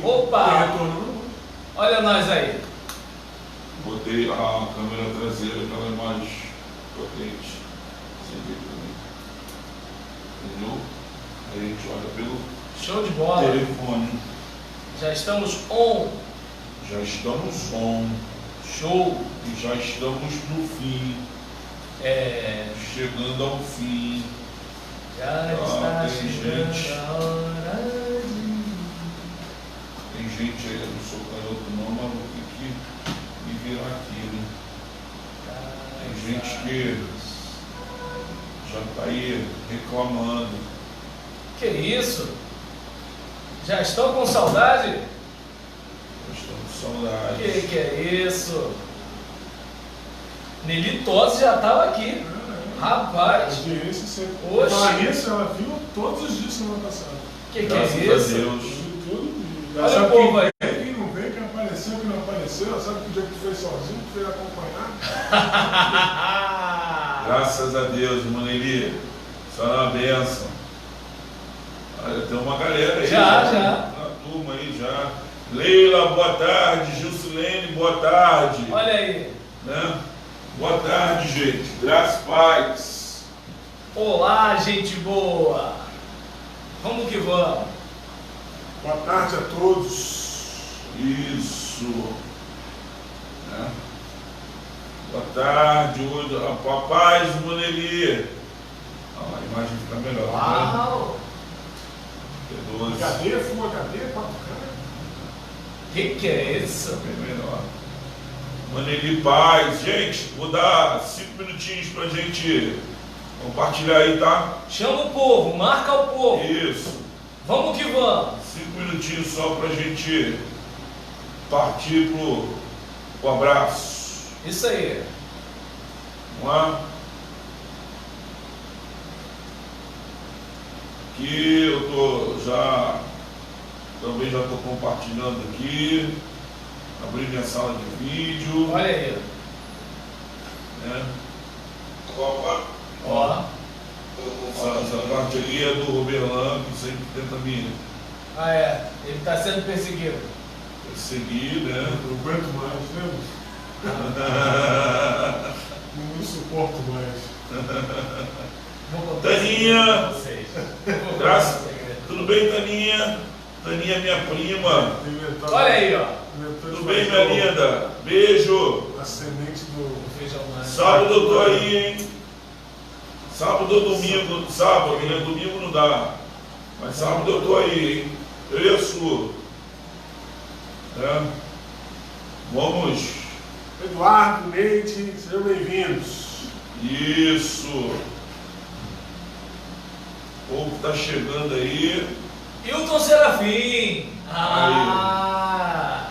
Opa! Retorno. Olha nós aí. Botei a câmera traseira, aquela imagem potente. Sem ver também. Entendeu? Aí a gente olha pelo Show de bola. telefone. Já estamos on. Já estamos on. Show. E já estamos no fim. Chegando ao fim. Já está tem chegando gente. a hora de... Tem gente aí, eu não sou canhoto não, mas vou ter que me virar aqui, né? Tem gente que já está aí reclamando. Que isso? Já estão com saudade? Já estão com saudade. Que é isso? Nelly Tosi já estava aqui. Rapaz, Audiência sempre. Oxe. Falar nisso, ela viu todos os dias semana passada. que Graças é a isso? Deus. Viu tudo. Olha Sabe o povo aí. quem não veio, quem apareceu, quem não apareceu. Sabe que dia que tu foi sozinho, tu foi acompanhar. Graças a Deus, irmã Nelly. Só uma bênção. Olha, tem uma galera aí. Já. Na turma aí já. Leila, boa tarde. Gilcilene, boa tarde. Olha aí. Né? Boa tarde, gente. Graças e paz. Olá, gente boa. Vamos que vamos. Boa tarde a todos. Isso. Né? Boa tarde. Hoje, a paz, irmã Nelly. Ah, a imagem fica melhor. Né? Uau. P12. HD, Full HD, 4K. Que é isso? Bem melhor. Maneli Paz. Gente, vou dar 5 minutinhos pra gente compartilhar aí, tá? Chama o povo, marca o povo. Isso. Vamos que vamos. 5 minutinhos só pra gente partir pro abraço. Isso aí. Vamos lá? Aqui eu também já estou compartilhando aqui. Abri minha sala de vídeo. Olha aí. Né? Opa. Ó. Essa parte ali é do Roberlan, que sempre tenta me Ah, é. Ele está sendo perseguido. seguir, né? Não aguento mais, né? Não suporto mais. Vou contar Taninha. pra vocês. Vou contar Graças. um segredo. Tudo bem, Taninha? Taninha é minha prima. Olha aí, ó. Tudo bem, minha linda? Beijo. A semente do. Feijão mais. Sábado eu tô aí, hein? Sábado ou domingo? Sábado, né? Domingo não dá. Mas sábado eu tô aí, hein? Eu e a sua. É. Vamos. Eduardo, Neide, sejam bem-vindos. Isso. O povo tá chegando aí. Hilton Serafim. Ah.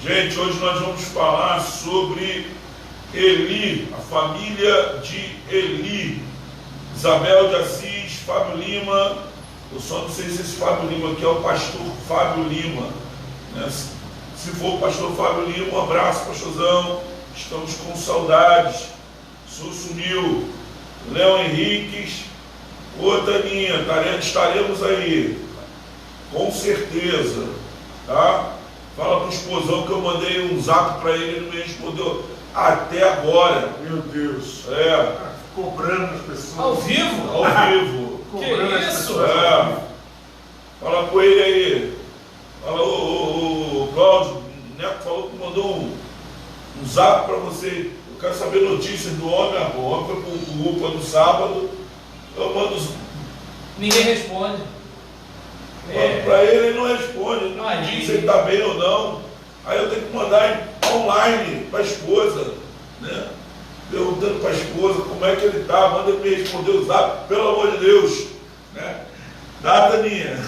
Gente, hoje nós vamos falar sobre Eli, a família de Eli. Isabel de Assis, Fábio Lima. Eu só não sei se esse Fábio Lima aqui é o pastor Fábio Lima, né? Se for o pastor Fábio Lima, um abraço, pastorzão. Estamos com saudades. O senhor sumiu. Léo Henriques. Ô Taninha, estaremos aí. Com certeza. Tá? Fala pro esposão que eu mandei um zap para ele, ele não me respondeu até agora. Meu Deus. É, Cobrando as pessoas. Ao vivo? ao vivo. Cobrando as isso? pessoas. É. Fala com ele aí. Fala, o Cláudio, o Neto falou que mandou um zap para você. Eu quero saber notícias do homem. O homem foi pro UPA no sábado. Eu mando Ninguém responde. para ele, ele não responde. Ele não Aí. diz se ele está bem ou não. Aí eu tenho que mandar online para a esposa, né? Perguntando para a esposa como é que ele está. Manda ele me responder o zap, pelo amor de Deus. Né? Dá, Taninha.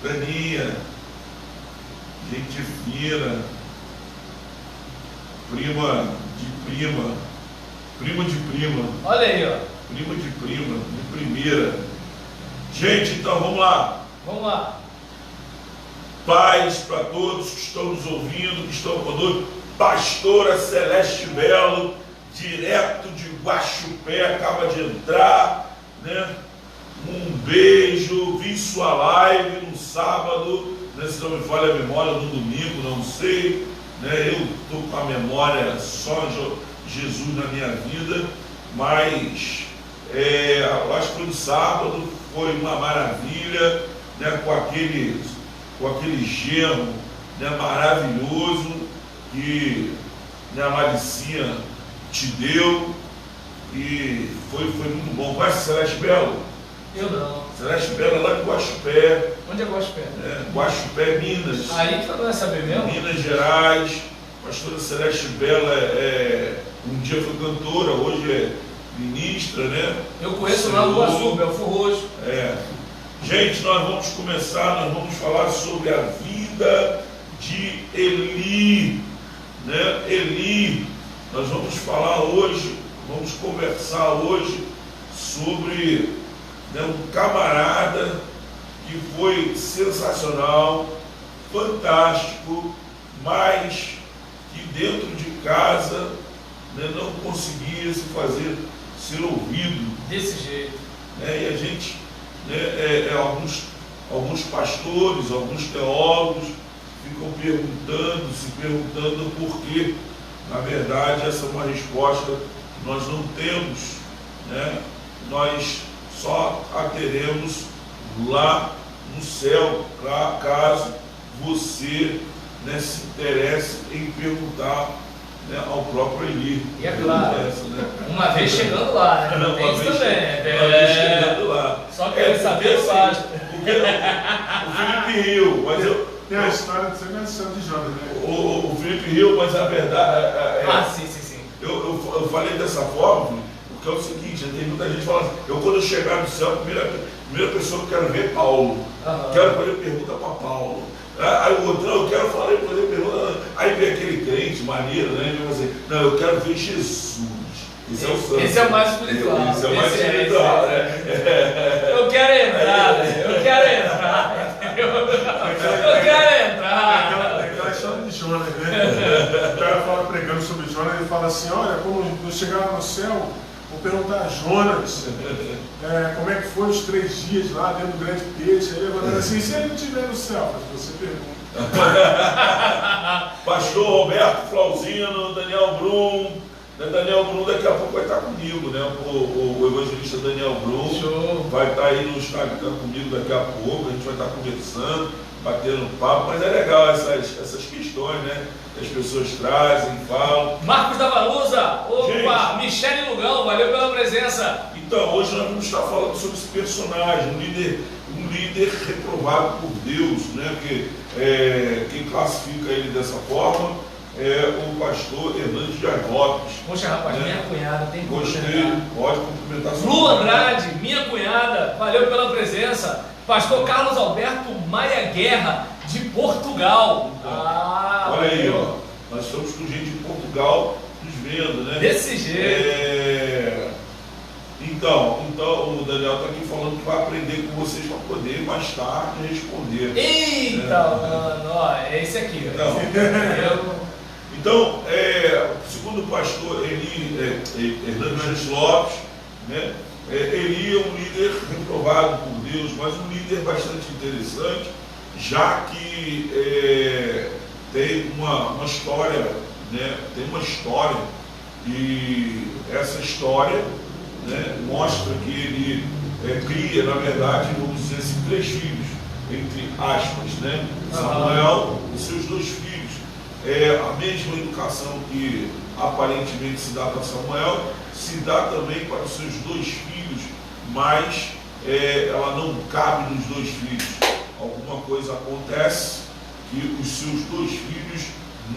Taninha, gente fina, prima de prima, prima de prima, Olha aí, ó. prima de prima, de primeira. Gente, então vamos lá. Vamos lá. Paz para todos que estão nos ouvindo, que estão conosco. Pastora Celeste Belo, direto de Guaxupé, acaba de entrar, né? Um beijo, vi sua live no sábado, né, se não me falha a memória, no domingo, não sei, né, eu estou com a memória só Jesus na minha vida, mas acho que foi no sábado, foi uma maravilha, né, com aquele genro, né, maravilhoso que, né, a Maricinha te deu, e foi muito bom. Conhece Celeste Belo? Eu não. Celeste Belo é lá de Guaxupé. Onde é Guaxupé? Guaxupé, Minas. Aí que tu não vai saber mesmo? Minas Gerais. Pastora Celeste Belo um dia foi cantora, hoje é ministra, né? Eu conheço lá no Guaçu, Belfor Roxo. Gente, nós vamos falar sobre a vida de Eli, né? Eli, nós vamos falar hoje, vamos conversar hoje sobre, né, um camarada que foi sensacional, fantástico, mas que dentro de casa, né, não conseguia ser ouvido. Desse jeito. Né? E a gente, né, alguns pastores, alguns teólogos ficam se perguntando por quê. Na verdade, essa é uma resposta que nós não temos, né? Nós só a teremos lá no céu, caso você, né, se interesse em perguntar, né, ao próprio Eli. E é claro, né? uma vez chegando lá, né? Uma Tem isso vez também. chegando lá. Só quero saber assim, o básico. O Felipe riu, mas Tem a história de semelhança de Jonas, né? o Felipe riu, mas a verdade Sim. eu falei dessa forma, porque é o seguinte, tem muita gente falando assim, quando eu chegar no céu, a primeira pessoa que eu quero ver é Paulo. Quero fazer pergunta para Paulo. Aí o outro, eu quero fazer pergunta. Aí vem aquele crente maneiro, né? Ele vai assim, não, eu quero ver Jesus. Esse é o santo. Esse é o mais espiritual. Esse é o mais espiritual, né? Eu quero entrar, eu quero entrar. Aquela história de Jonas, né? O cara fala pregando sobre Jonas, ele fala assim, olha, quando eu chegar lá no céu, vou perguntar a Jonas como é que foi os 3 dias lá dentro do grande peixe. Aí ele vai dizer assim, se ele não estiver no céu, você pergunta. Pastor Roberto Flauzino, Daniel Brum. Daniel Brum daqui a pouco vai estar comigo, né? O evangelista Daniel Brum. Show. Vai estar aí no Instagram comigo daqui a pouco, a gente vai estar conversando, batendo papo, mas é legal essas questões, né? Que as pessoas trazem, falam. Marcos da Valusa, opa, Gente. Michele Lugão, valeu pela presença. Então, hoje nós vamos estar falando sobre esse personagem, um líder reprovado por Deus, né? Porque quem classifica ele dessa forma é o pastor Hernandes Dias Lopes. Poxa, rapaz, né? minha cunhada, tem que Gostei, cumprimentar. pode cumprimentar sua Lu cunhada. Andrade, minha cunhada, valeu pela presença. Pastor Carlos Alberto Maia Guerra, de Portugal. Olha aí, ó. Nós estamos com gente de Portugal nos vendo, né? Desse jeito. Então, o Daniel está aqui falando que vai aprender com vocês para poder mais tarde responder. Eita, mano, ó, é esse aqui. Ó. Então, segundo o pastor Hernandes Dias Lopes, né? Eli é um líder reprovado por Deus, mas um líder bastante interessante, já que tem uma história, né? Tem uma história, e essa história, né, mostra que ele cria, na verdade, vamos dizer assim, 3 filhos, entre aspas, né? Samuel e seus 2 filhos. A mesma educação que aparentemente se dá para Samuel, se dá também para os seus 2 filhos, mas ela não cabe nos 2 filhos. Alguma coisa acontece que os seus 2 filhos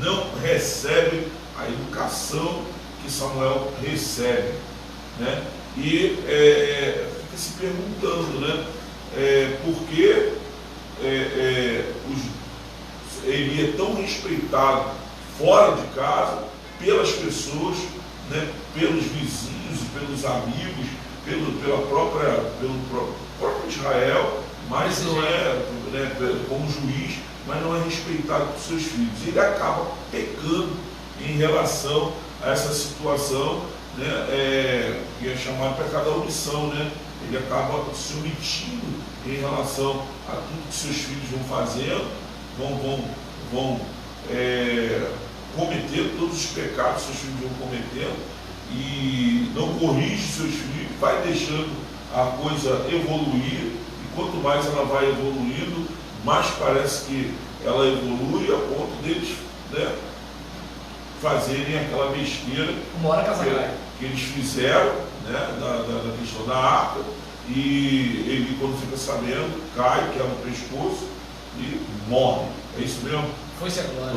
não recebem a educação que Samuel recebe, né? E fica se perguntando, né? Por que ele é tão respeitado fora de casa pelas pessoas, né? Pelos vizinhos e pelos amigos, pelo próprio Israel, mas não né, como juiz, mas não é respeitado por seus filhos. Ele acaba pecando em relação a essa situação, né, que é chamado pecado da omissão, né? ele acaba se omitindo em relação a tudo que seus filhos vão fazendo, vão cometer todos os pecados que seus filhos vão cometendo, e não corrige seus filhos, vai deixando a coisa evoluir, e quanto mais ela vai evoluindo, mais parece que ela evolui a ponto deles, né, fazerem aquela besteira que eles fizeram, né, da questão da arca, e ele, quando fica sabendo, cai, quebra o pescoço e morre. É isso mesmo? Foi-se a glória.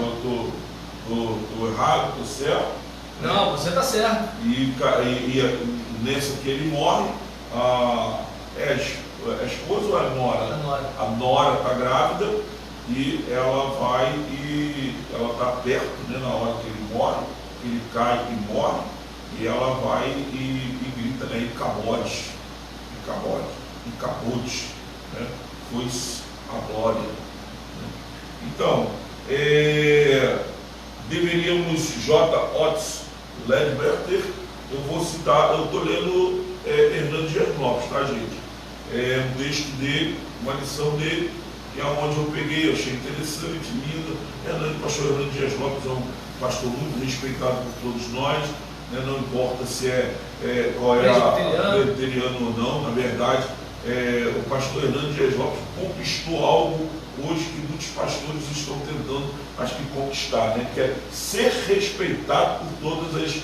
Estou errado, estou certo? Não, você está certo. E nessa que ele morre, é a esposa ou a nora? A nora. A nora está grávida e ela vai e ela está perto, né, na hora que ele morre, ele cai e morre, e ela vai e grita, né, Icabode, né, foi-se a glória. Né? Então, deveríamos, J. Otis Ledbetter, eu vou citar, eu estou lendo Hernando Dias Lopes, tá, gente? Um texto dele, uma lição dele, que é onde eu peguei, eu achei interessante, lindo. Pastor Hernando Dias Lopes é um pastor muito respeitado por todos nós, né? Não importa se qual é presbiteriano ou não, na verdade, o pastor Hernando Dias Lopes conquistou algo hoje que muitos pastores estão tentando, acho que, conquistar, né? Que é ser respeitado por todas as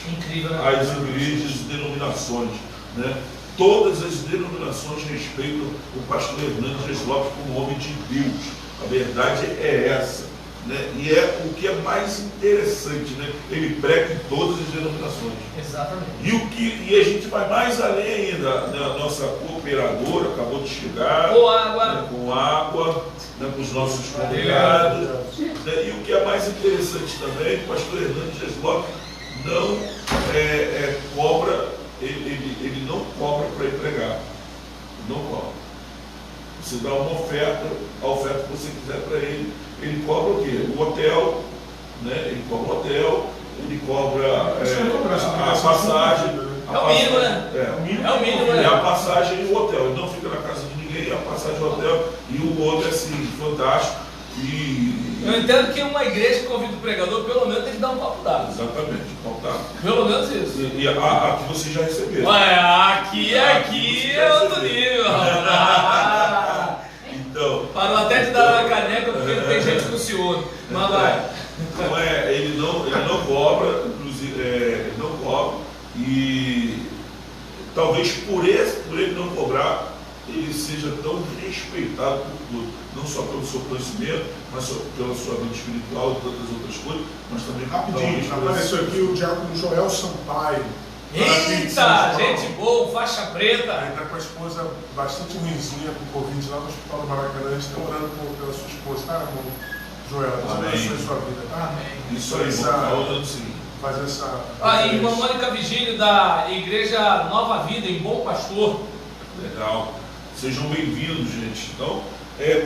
igrejas e denominações, né? Todas as denominações respeitam o pastor Hernando Dias Lopes como homem de Deus. A verdade é essa, né? E é o que é mais interessante, né? Ele prega em todas as denominações. Exatamente. E a gente vai mais além ainda, né? A nossa cooperadora acabou de chegar. Com água, né? Com os nossos convidados. Né? E o que é mais interessante também, o pastor Hernando Dias Lopes não cobra. Ele não cobra para ir pregar. Não cobra. Você dá uma oferta, a oferta que você quiser para ele. Ele cobra o quê? O hotel, né? Ele cobra o hotel, ele cobra a passagem. É o mínimo, né? É o mínimo, né? E a passagem e o hotel. Ele não fica na casa de ninguém, a passagem do hotel. E o outro é assim, fantástico. Eu entendo que uma igreja que convida o pregador, pelo menos, tem que dar um papo dado. Exatamente, um papo dado. Pelo menos isso. E aqui você já recebeu. Aqui é outro nível. Então, parou até de dar a caneca porque tem gente com ciúme. Mas vai. Então, ele não cobra, inclusive, ele não cobra, e talvez por ele não cobrar, ele seja tão respeitado por tudo, não só pelo seu conhecimento, mas pela sua vida espiritual e tantas outras coisas, mas também rapidinho. Apareceu aqui o diácono Joel Sampaio. Eita, gente boa, faixa preta. Ele está com a esposa bastante ruimzinha com Covid lá no Hospital do Maracanã. A gente está orando pela sua esposa, tá, irmão? Joel, Deus abençoe a sua vida, tá? Amém. Isso aí, falando sim. Fazer essa. E irmã Mônica Vigílio, da Igreja Nova Vida, em Bom Pastor. Legal. Sejam bem-vindos, gente. Então,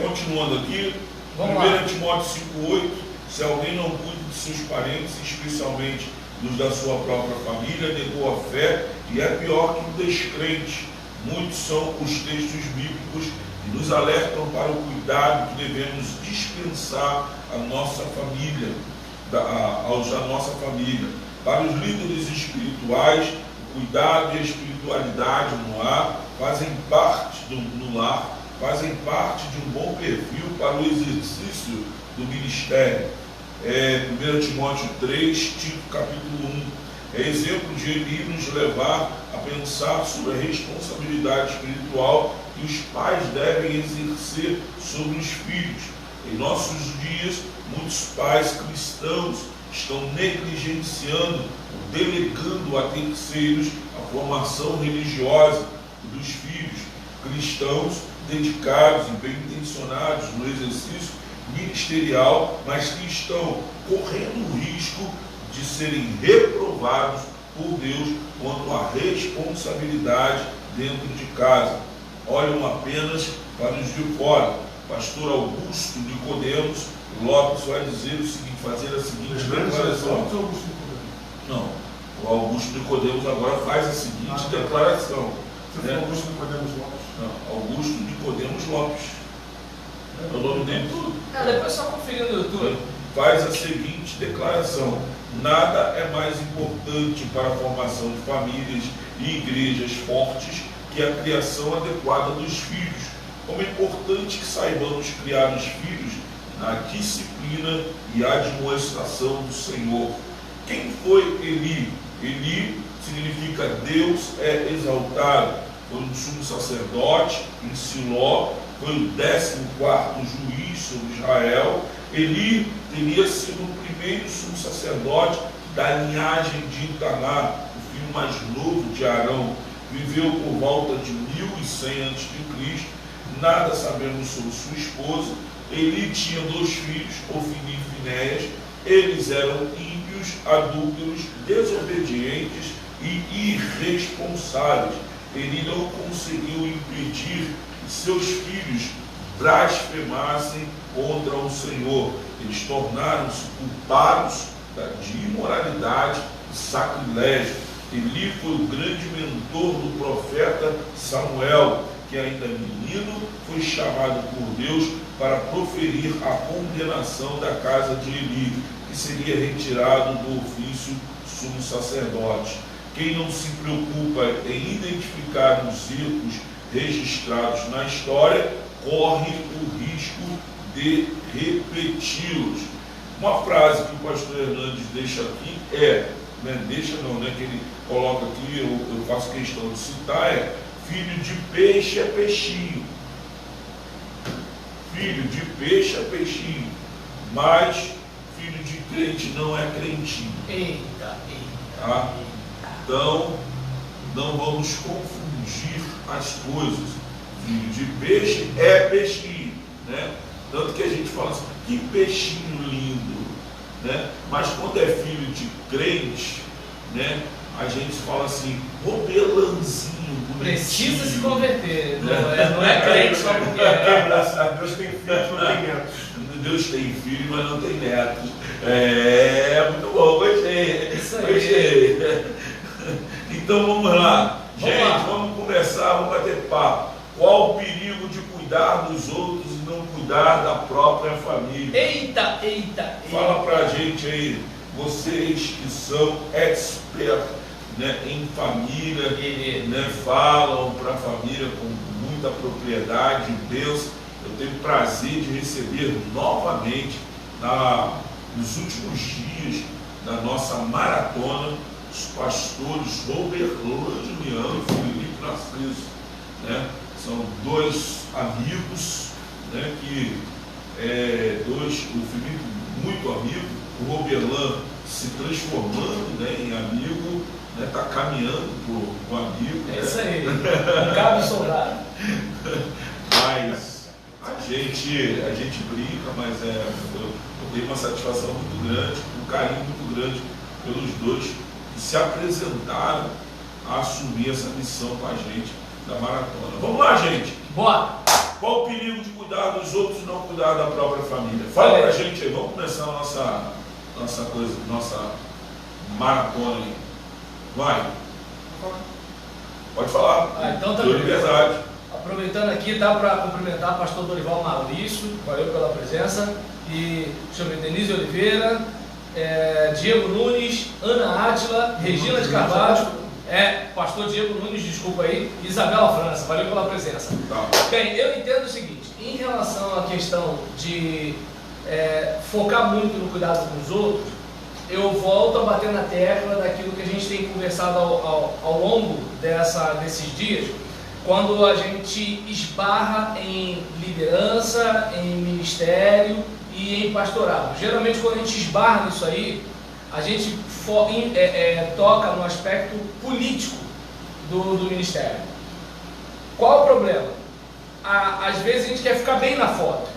continuando aqui, 1 Timóteo 5,8, se alguém não cuida de seus parentes, especialmente dos da sua própria família, negou a fé e é pior que um descrente. Muitos são os textos bíblicos que nos alertam para o cuidado que devemos dispensar à nossa família, à nossa família. Para os líderes espirituais, o cuidado e a espiritualidade no lar fazem parte de um bom perfil para o exercício do ministério. 1 Timóteo 3, Tito capítulo 1, é exemplo de ele nos levar a pensar sobre a responsabilidade espiritual que os pais devem exercer sobre os filhos. Em nossos dias, muitos pais cristãos estão negligenciando, delegando a terceiros a formação religiosa dos filhos. Cristãos dedicados e bem-intencionados no exercício ministerial, mas que estão correndo o risco de serem reprovados por Deus quanto à responsabilidade dentro de casa. Olham apenas para os de fora. Pastor Augusto Nicodemos Lopes vai dizer o seguinte, fazer a seguinte declaração. Não, o Augusto Nicodemos agora faz a seguinte declaração. Você foi Augusto Nicodemos Lopes? Não, Augusto Nicodemos Lopes. É o nome dele tudo. Depois só conferir no YouTube. Faz a seguinte declaração: nada é mais importante para a formação de famílias e igrejas fortes que a criação adequada dos filhos. Como é importante que saibamos criar os filhos na disciplina e admoestação do Senhor. Quem foi Eli? Eli significa Deus é exaltado. Foi um sumo sacerdote em Siló, foi o 14º juiz sobre Israel. Eli teria sido o primeiro sumo sacerdote da linhagem de Itaná, o filho mais novo de Arão. Viveu por volta de 1100 a.C. Nada sabemos sobre sua esposa. Eli tinha 2 filhos, Ofni e Finéias. Eles eram ímpios, adúlteros, desobedientes e irresponsáveis. Ele não conseguiu impedir que seus filhos blasfemassem contra o Senhor. Eles tornaram-se culpados de imoralidade e sacrilégio. Eli foi o grande mentor do profeta Samuel, que ainda menino foi chamado por Deus para proferir a condenação da casa de Eli, que seria retirado do ofício sumo sacerdote. Quem não se preocupa em identificar os erros registrados na história, corre o risco de repeti-los. Uma frase que o pastor Hernandes deixa aqui que ele coloca aqui, eu faço questão de citar, filho de peixe é peixinho. Filho de peixe é peixinho, mas filho de crente não é crentinho. Eita. Tá? Então, não vamos confundir as coisas. Filho de peixe é peixinho, né? Tanto que a gente fala assim, que peixinho lindo, né? Mas quando é filho de crente, né? A gente fala assim, robelanzinho, bonitinho. Precisa se converter, não é crente só porque Deus tem filhos, não tem netos. Deus tem filhos, mas não tem netos. Muito bom, gostei. Isso aí. Gostei. Então vamos lá. Gente, vamos conversar, vamos bater papo. Qual o perigo de cuidar dos outros e não cuidar da própria família? Eita. Fala pra gente aí, vocês que são expertos, né, em família, né, falam para a família com muita propriedade de Deus. Eu tenho o prazer de receber novamente, nos últimos dias da nossa maratona, os pastores Robert Lojaniano e Felipe Narciso, né? São 2 amigos, né, o Felipe muito amigo, o Roberlan se transformando, né, em amigo, está caminhando para o amigo. É isso aí, um cabo soldado. Mas a gente brinca, mas eu tenho uma satisfação muito grande, um carinho muito grande pelos 2 que se apresentaram a assumir essa missão com a gente da maratona. Vamos lá, gente! Bora! Qual o perigo de cuidar dos outros e não cuidar da própria família? Fala pra gente aí, vamos começar a nossa maratona aí. Vai! Pode falar. Então tá bem. Liberdade. Aproveitando aqui, dá para cumprimentar o pastor Dorival Maurício, valeu pela presença, e deixa eu ver, Denise Oliveira, Diego Nunes, Ana Átila, Regina de Carvalho, pastor Diego Nunes, desculpa aí, Isabela França, valeu pela presença. Tá. Bem, eu entendo o seguinte, em relação à questão de focar muito no cuidado com os outros, eu volto a bater na tecla daquilo que a gente tem conversado ao longo desses dias, quando a gente esbarra em liderança, em ministério e em pastorado. Geralmente, quando a gente esbarra nisso aí, a gente toca no aspecto político do ministério. Qual o problema? Às vezes a gente quer ficar bem na foto.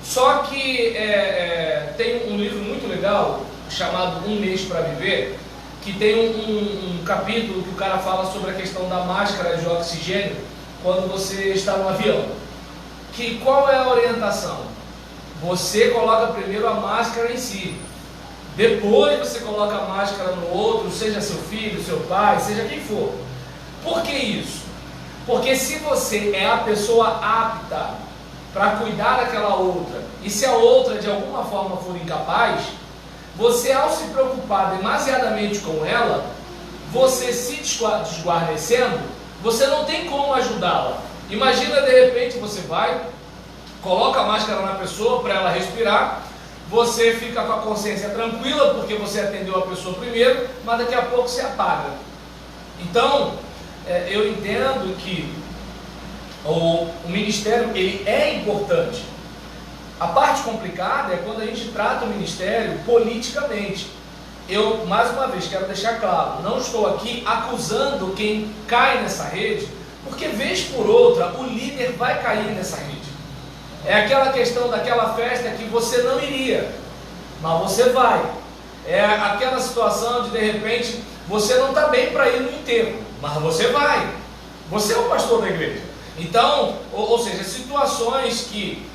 Só que tem um livro muito legal chamado Um Mês para Viver, que tem um capítulo que o cara fala sobre a questão da máscara de oxigênio quando você está no avião. Qual é a orientação? Você coloca primeiro a máscara em si, depois você coloca a máscara no outro, seja seu filho, seu pai, seja quem for. Por que isso? Porque se você é a pessoa apta para cuidar daquela outra, e se a outra de alguma forma for incapaz, você, ao se preocupar demasiadamente com ela, você se desguarnecendo, você não tem como ajudá-la. Imagina, de repente, você vai, coloca a máscara na pessoa para ela respirar, você fica com a consciência tranquila porque você atendeu a pessoa primeiro, mas daqui a pouco você apaga. Então, eu entendo que o ministério, ele é importante. A parte complicada é quando a gente trata o ministério politicamente. Eu, mais uma vez, quero deixar claro, não estou aqui acusando quem cai nessa rede, porque vez por outra o líder vai cair nessa rede. É aquela questão daquela festa que você não iria, mas você vai. É aquela situação de repente, você não está bem para ir no enterro, mas você vai. Você é o pastor da igreja. Então, ou seja, situações que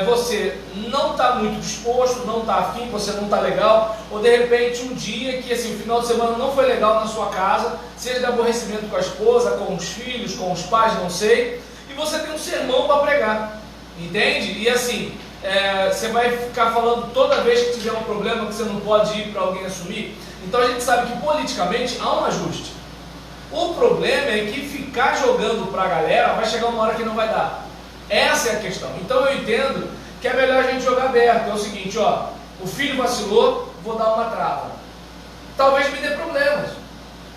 você não está muito disposto, não está afim, você não está legal, ou de repente um dia que assim, o final de semana não foi legal na sua casa, seja de aborrecimento com a esposa, com os filhos, com os pais, não sei, e você tem um sermão para pregar, entende? E assim, você vai ficar falando toda vez que tiver um problema que você não pode ir para alguém assumir. Então a gente sabe que politicamente há um ajuste. O problema é que ficar jogando para a galera vai chegar uma hora que não vai dar. Essa é a questão. Então eu entendo que é melhor a gente jogar aberto. É o seguinte, ó, o filho vacilou, vou dar uma trava. Talvez me dê problemas.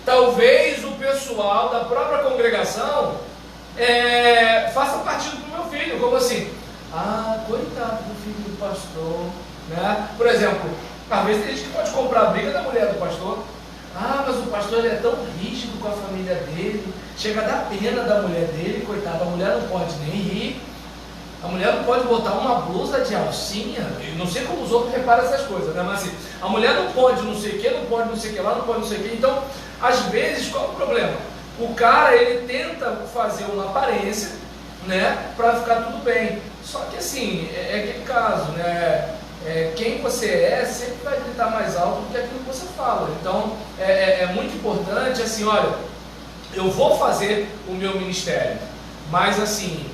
Talvez o pessoal da própria congregação faça partido pro meu filho. Como assim? Ah, coitado do filho do pastor, né? Por exemplo, às vezes tem gente que pode comprar a briga da mulher do pastor. Ah, mas o pastor ele é tão rígido com a família dele, chega a dar pena da mulher dele, coitada, a mulher não pode nem rir, a mulher não pode botar uma blusa de alcinha, eu não sei como os outros reparam essas coisas, né? Mas assim, a mulher não pode não sei o que, não pode não sei o que lá, não pode não sei o que, então, às vezes, qual é o problema? O cara, ele tenta fazer uma aparência, né, para ficar tudo bem, só que assim, é aquele caso, né? Quem você sempre vai gritar mais alto do que aquilo que você fala. Então é muito importante assim, olha, eu vou fazer o meu ministério, mas assim,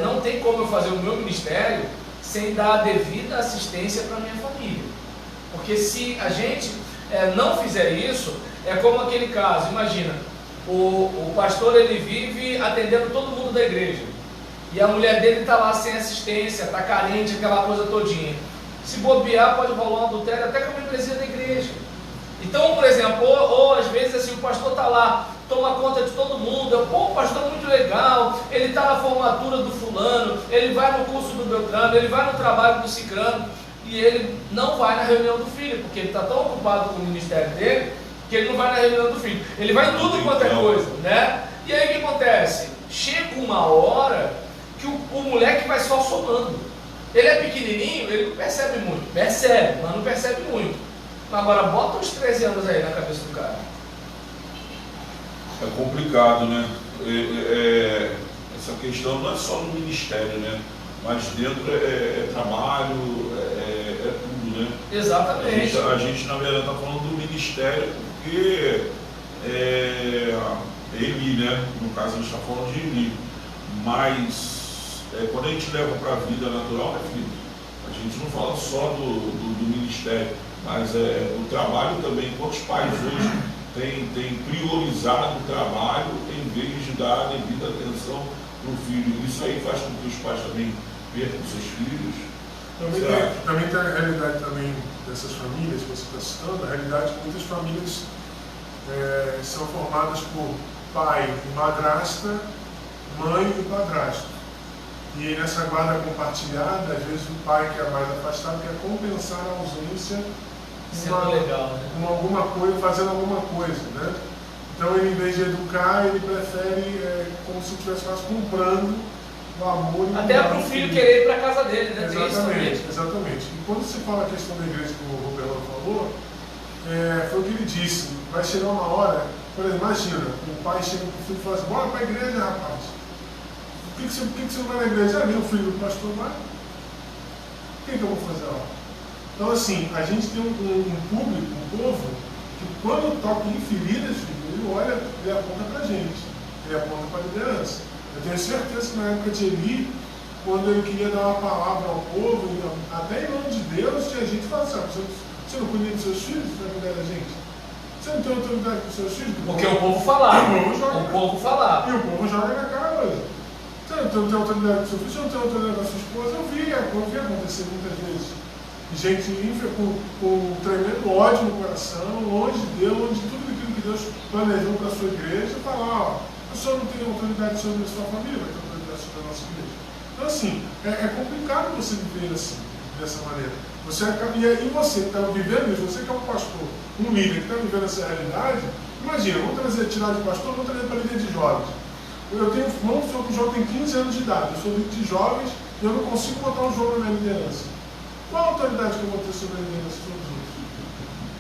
não tem como eu fazer o meu ministério sem dar a devida assistência para a minha família, porque se a gente não fizer isso, é como aquele caso, imagina, o pastor ele vive atendendo todo mundo da igreja, e a mulher dele está lá sem assistência, está carente, aquela coisa todinha. Se bobear, pode rolar um adultério até com a membresia da igreja. Então, por exemplo, ou às vezes assim, o pastor está lá, toma conta de todo mundo, o pastor é muito legal, ele está na formatura do fulano, ele vai no curso do Beltrano, ele vai no trabalho do Cicrano, e ele não vai na reunião do filho, porque ele está tão ocupado com o ministério dele, que ele não vai na reunião do filho. Ele vai em tudo quanto é coisa, né? E aí o que acontece? Chega uma hora que o moleque vai só somando. Ele é pequenininho, ele não percebe muito. Percebe, mas não percebe muito. Agora, bota uns 13 anos aí na cabeça do cara. É complicado, né? Essa questão não é só no ministério, né? Mas dentro trabalho, tudo, né? Exatamente. A gente na verdade, está falando do ministério porque Eli, né? No caso, a gente está falando de Eli. Mas quando a gente leva para a vida natural, filho, a gente não fala só do ministério, mas o trabalho também. Quantos pais hoje têm priorizado o trabalho em vez de dar a devida atenção para o filho? Isso aí faz com que os pais também percam seus filhos. Também tem a realidade também dessas famílias que você está citando, a realidade que muitas famílias são formadas por pai e madrasta, mãe e padrasto. E nessa guarda compartilhada, às vezes o pai que é mais afastado quer compensar a ausência com alguma coisa, fazendo alguma coisa, né? Então ele, em vez de educar, ele prefere como se estivesse quase comprando o amor e até para o filho querer ir para a casa dele, né? Exatamente. E quando se fala a questão da igreja que o Roberto falou, foi o que ele disse, vai chegar uma hora, por exemplo, imagina, o pai chega para o filho e fala assim, bora para a igreja, rapaz. Por que você não vai na igreja? Meu filho, o pastor vai. O que eu vou fazer lá? Então, assim, a gente tem um público, um povo, que quando toca em feridas, ele olha e aponta pra gente. ele aponta para a liderança. Eu tenho certeza que na época de Eli, quando ele queria dar uma palavra ao povo, até em nome de Deus, tinha gente que falava assim: você não cuida dos seus filhos, você vai cuidar da gente? Você não tem autoridade com os seus filhos? Porque o povo falava. O povo falava. E o povo joga na cara hoje. Você não tem autoridade com o seu filho, você não tem autoridade com a sua esposa. Eu vi acontecer muitas vezes. Gente com um tremendo ódio no coração, longe de Deus, longe de tudo aquilo que Deus planejou para a sua igreja, e falar: o senhor não tem autoridade sobre a sua família, vai ter autoridade sobre a nossa igreja. Então, assim, é complicado você viver assim, dessa maneira. E você que está vivendo isso, você que é um pastor, um líder que está vivendo essa realidade, imagina, vamos tirar de pastor, vamos trazer para líder de jovens. Eu tenho irmão que o João tem 15 anos de idade, eu sou líder de jovens e eu não consigo botar um João na minha liderança. Qual a autoridade que eu vou ter sobre a liderança dos outros?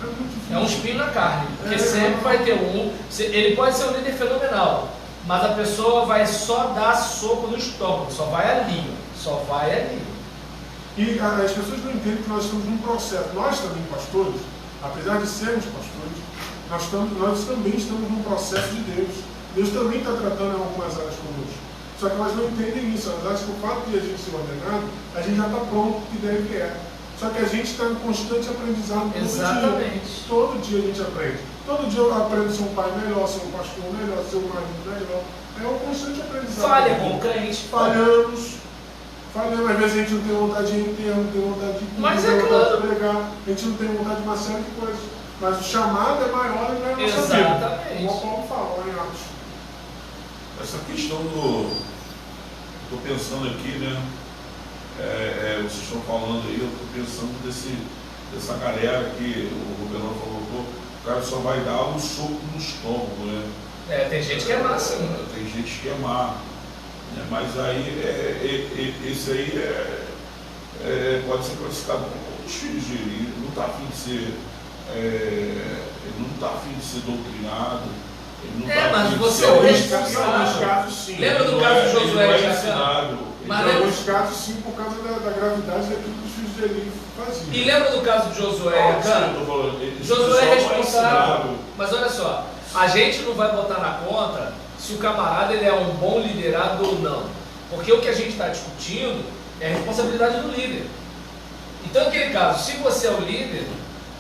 É muito difícil. É um espinho na carne, porque sempre vai ter um. Ele pode ser um líder fenomenal, mas a pessoa vai só dar soco no estômago, só vai ali. E as pessoas não entendem que nós estamos num processo. Nós também, pastores, apesar de sermos pastores, nós também estamos num processo de Deus. Deus também está tratando em algumas áreas conosco. Só que elas não entendem isso. Elas acham que o fato de a gente ser ordenado, a gente já está pronto que deve é. Só que a gente está em constante aprendizado todo Exatamente. dia. Todo dia a gente aprende. Todo dia eu aprendo a ser um pai melhor, ser um pastor melhor, ser um marido melhor. É um constante aprendizado. Falha com o crente. Falhamos. Às vezes a gente não tem vontade de enterro, não tem vontade de Mas não é tem vontade claro. de pregar, a gente não tem vontade de uma série de coisas. Mas o chamado é maior e não é a nossa vida. Exatamente. Como o Paulo fala lá em Atos. Essa questão estou pensando aqui, né? Vocês estão falando aí, eu estou pensando dessa galera que o Roberto falou, o cara só vai dar um soco no estômago, né? Tem gente que é má, sim. Tem gente que é má. Né? Mas aí, esse aí pode ser classificado como os filhos de Eli. Ele não está afim de ser. Ele não está afim de ser doutrinado. Mas você é o responsável. Em alguns casos, sim. Lembra do caso de Josué e Jacã? Em alguns casos, sim, por causa da gravidade daquilo que os filhos de Eli faziam. E lembra do caso de Josué e Jacã? Josué é responsável. Mas olha só, a gente não vai botar na conta se o camarada ele é um bom liderado ou não. Porque o que a gente está discutindo é a responsabilidade do líder. Então, naquele caso, se você é o líder,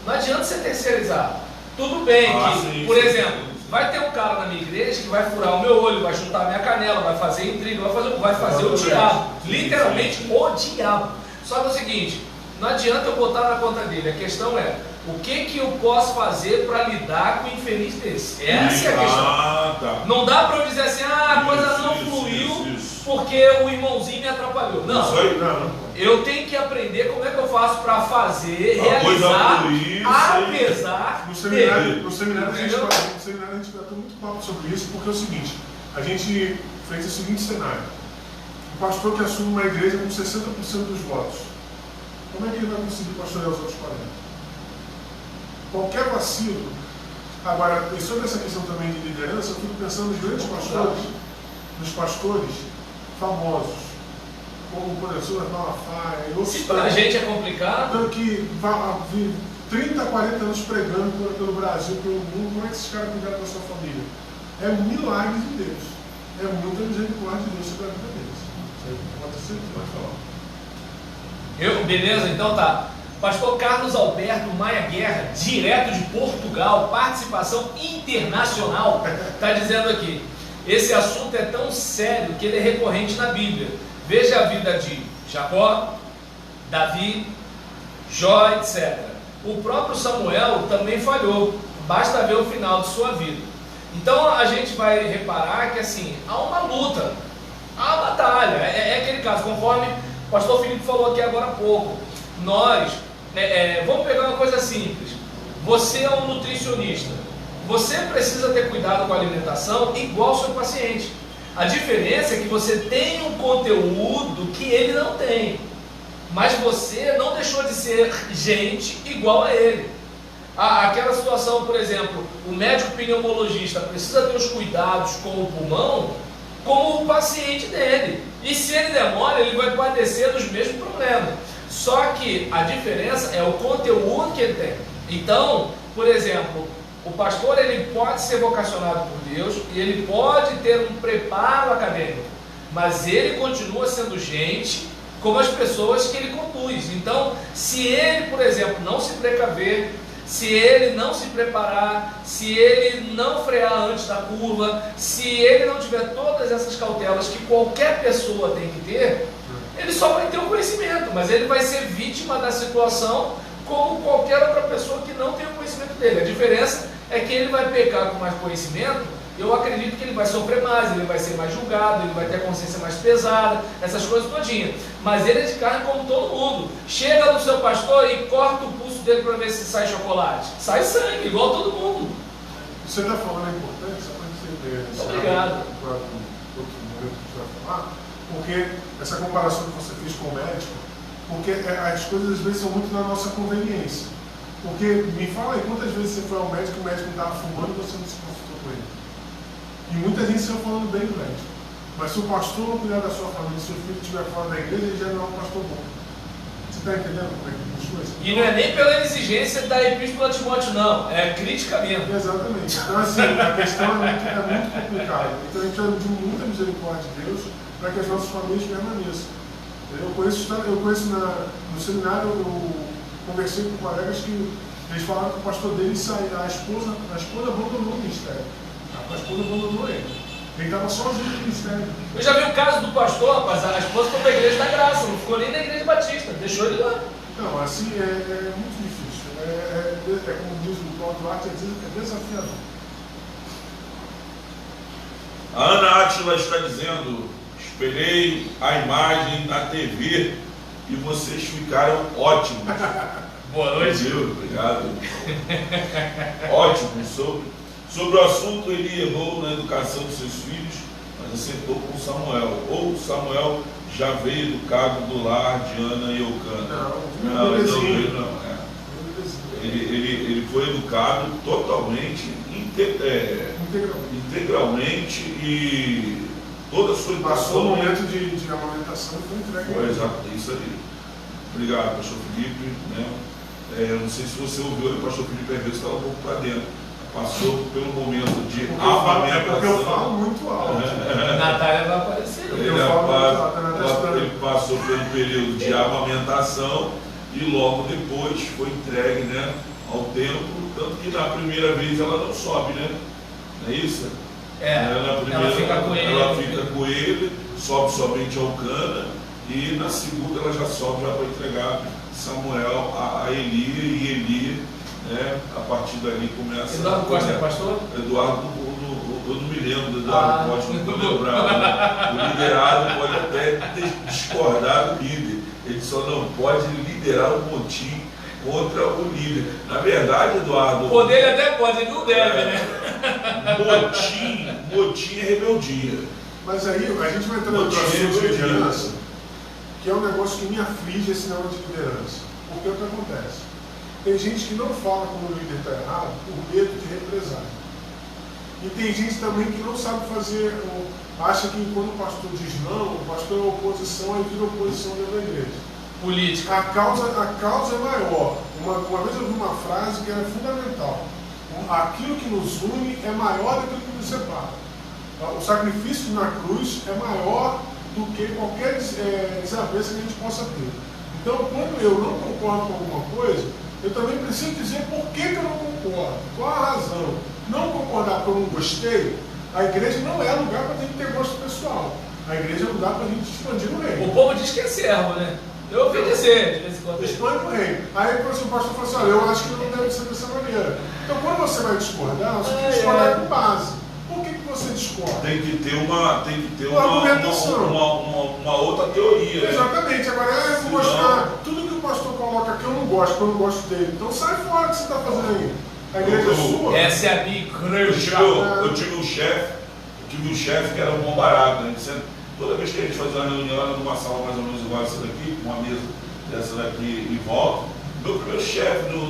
não adianta você terceirizar. Tudo bem que, por exemplo, vai ter um cara na minha igreja que vai furar o meu olho, vai chutar a minha canela, vai fazer intriga, vai fazer o diabo. Literalmente o diabo. Só que é o seguinte, não adianta eu botar na conta dele. A questão é, o que eu posso fazer para lidar com o infeliz desse? Essa é a questão. Tá. Não dá para eu dizer assim, a coisa não fluiu porque o irmãozinho me atrapalhou. Não. Isso aí, não. Eu tenho que aprender como é que eu faço para fazer, realizar, apesar no seminário a gente tratou muito papo sobre isso, porque é o seguinte, a gente fez o seguinte cenário: o pastor que assume uma igreja com 60% dos votos, como é que ele vai conseguir pastorear os outros 40%? Qualquer vacilo. Agora, e sobre essa questão também de liderança, eu fico pensando nos grandes pastores, nos pastores famosos, como por exemplo Malafaia e outros. Se para a gente é complicado, que vive 30, 40 anos pregando pelo Brasil, pelo mundo, como é que esses caras cuidaram da sua família? É um milagre de Deus. É muita misericórdia de Deus sobre a vida deles. Pode ser que vai falar. Beleza? Então tá. Pastor Carlos Alberto Maia Guerra, direto de Portugal, participação internacional, está dizendo aqui: esse assunto é tão sério que ele é recorrente na Bíblia. Veja a vida de Jacó, Davi, Jó, etc. O próprio Samuel também falhou, basta ver o final de sua vida. Então a gente vai reparar que assim, há uma luta, há uma batalha, é aquele caso, conforme o pastor Felipe falou aqui agora há pouco. Nós, vamos pegar uma coisa simples, você é um nutricionista, você precisa ter cuidado com a alimentação igual ao seu paciente. A diferença é que você tem um conteúdo que ele não tem, mas você não deixou de ser gente igual a ele. Aquela situação, por exemplo, o médico pneumologista precisa ter os cuidados com o pulmão como o paciente dele, e se ele demora, ele vai padecer dos mesmos problemas. Só que a diferença é o conteúdo que ele tem. Então, por exemplo, O pastor, ele pode ser vocacionado por Deus e ele pode ter um preparo acadêmico, mas ele continua sendo gente como as pessoas que ele conduz. Então, se ele, por exemplo, não se precaver, se ele não se preparar, se ele não frear antes da curva, se ele não tiver todas essas cautelas que qualquer pessoa tem que ter, ele só vai ter o conhecimento, mas ele vai ser vítima da situação como qualquer outra pessoa que não tem o conhecimento dele. A diferença é que ele vai pecar com mais conhecimento. Eu acredito que ele vai sofrer mais, ele vai ser mais julgado, ele vai ter a consciência mais pesada, essas coisas todinhas. Mas ele é de carne como todo mundo. Chega no seu pastor e corta o pulso dele para ver se sai chocolate. Sai sangue, igual todo mundo. Você está falando é importante, só para você ver. Obrigado. Outro momento que você vai falar, porque essa comparação que você fez com o médico, porque as coisas às vezes são muito na nossa conveniência. Porque me fala aí, quantas vezes você foi ao médico e o médico estava fumando e você não se consultou com ele? E muita gente saiu falando bem do médico. Mas se o pastor não cuidar da sua família, se o filho estiver fora da igreja, ele já não é um pastor bom. Você está entendendo como é que funciona isso? E não é nem pela exigência da epístola a Timóteo, não. É crítica mesmo. Exatamente. Então, assim, a questão é muito complicada. Então, a gente precisa de muita misericórdia de Deus para que as nossas famílias permaneçam. Eu conheço no seminário, eu conversei com colegas que eles falaram que o pastor dele saiu, a esposa abandonou o ministério. A esposa abandonou ele. Ele estava sozinho no ministério. Eu já vi o caso do pastor, rapaz, a esposa foi para a igreja da graça, não ficou nem na igreja batista, deixou ele lá. Não, assim, é muito difícil. Como diz o Paulo Duarte, é desafiador. A Ana Átila está dizendo: espelhei a imagem na TV e vocês ficaram ótimos. Boa noite. Deus, obrigado. Ótimo. Sobre o assunto, ele errou na educação dos seus filhos, mas acertou com Samuel. Ou Samuel já veio educado do lar de Ana e Eucana. Não, ele foi educado totalmente, integralmente, e toda a sua educação. Passou o momento de amamentação e foi entregue. Foi exato, isso aí. Obrigado, pastor Felipe. Né? Eu não sei se você ouviu, o pastor Felipe às vezes estava um pouco para dentro. Passou pelo momento de amamentação. É porque eu falo muito alto. Natália vai aparecer. Ele passou pelo período de amamentação e logo depois foi entregue, né, ao templo, tanto que na primeira vez ela não sobe, né? Não é isso? Na primeira, ela fica com ele, sobe somente ao Cana, e na segunda ela já sobe já para entregar Samuel a Eli, e Eli, né, a partir dali começa. Eduardo Costa é pastor? Eduardo, eu não me lembro do Eduardo Costa, não estou lembrado. O liderado pode até discordar do líder, ele só não pode liderar o motim contra o líder. Na verdade, Eduardo. O poder ele até pode, ele não deve, né? Motim é rebeldia. Mas aí a gente vai entrar no assunto de liderança, que é um negócio que me aflige, esse negócio de liderança. Porque o que acontece? Tem gente que não fala quando o líder está errado por medo de represália. E tem gente também que não sabe fazer, acha que quando o pastor diz não, o pastor é oposição, aí vira oposição dentro da igreja. Política. A causa é maior. Uma vez eu vi uma frase que era fundamental. Aquilo que nos une é maior do que o que nos separa. O sacrifício na cruz é maior do que qualquer desavença que a gente possa ter. Então, quando eu não concordo com alguma coisa, eu também preciso dizer por que eu não concordo, qual a razão. Não concordar porque eu não gostei, a igreja não é lugar para a gente ter gosto pessoal. A igreja é lugar para a gente expandir o reino. O povo diz que é servo, né? Eu ouvi dizer, de vez em quando. Expande o reino. Aí o pastor fala assim, olha, eu acho que não deve ser dessa maneira. Então, quando você vai discordar, você tem que discordar com base. Por que você discorda? Tem que ter uma outra teoria. Exatamente. Né? Agora, eu vou mostrar tudo que o pastor coloca aqui, eu não gosto, porque eu não gosto dele. Então sai fora o que você está fazendo aí. A igreja é sua. Essa é a minha igreja. Eu tive um chefe que era um bom barato, né? Toda vez que a gente fazia uma reunião, era numa sala mais ou menos igual essa daqui, com uma mesa dessa daqui em volta, meu primeiro chefe meu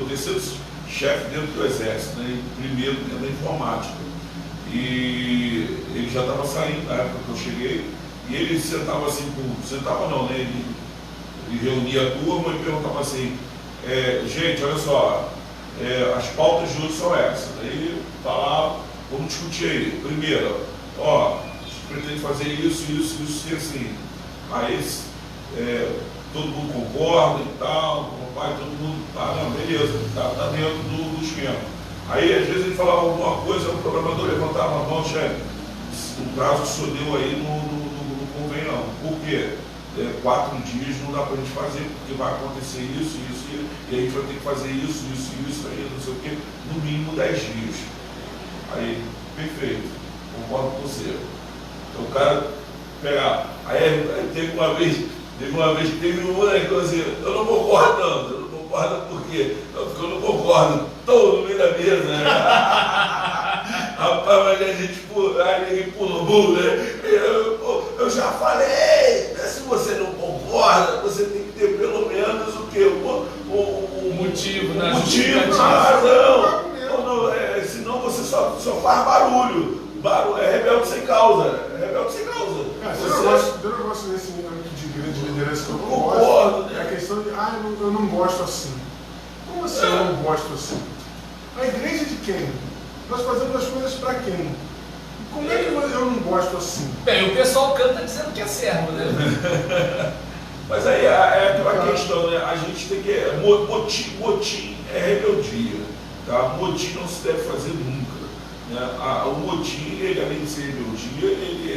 terceiro chefe dentro do exército, né? Primeiro dentro da informática. E ele já estava saindo na época que eu cheguei, e ele sentava assim, ele reunia a turma e perguntava assim, Gente, olha só, as pautas de hoje são essas. Aí tá lá, vamos discutir aí. Primeiro, ó, a gente pretende fazer isso e assim. Aí todo mundo concorda e tal, papai, todo mundo, não, beleza, tá dentro do esquema. Aí às vezes ele falava alguma coisa, o programador levantava a mão, chefe, o prazo que o senhor deu aí não convém não. Por quê? 4 dias não dá para a gente fazer, porque vai acontecer isso, e a gente vai ter que fazer isso, aí, não sei o quê, no mínimo 10 dias. Aí, perfeito, concordo com você. Então o cara pegar. Aí teve uma vez que teve um moleque assim, eu não concordo por quê? Não, porque eu não concordo, estou no meio da mesa, né? Rapaz, mas a gente pula o burro, né? Eu já falei, né? Se você não concorda, você tem que ter pelo menos o quê? O motivo, né? A razão. Senão você só faz barulho. É rebelde sem causa. Tem um negócio nesse nível de grande liderança que eu não gosto. É a questão de, eu não gosto assim. Como assim eu não gosto assim? A igreja de quem? Nós fazemos as coisas para quem? Como é que eu não gosto assim? Bem, o pessoal canta dizendo que é servo, né? Mas aí é aquela questão, né? A gente tem que. Motim é rebeldia. Tá? Motim não se deve fazer nunca. Né? O motim, ele, além de ser rebeldia, ele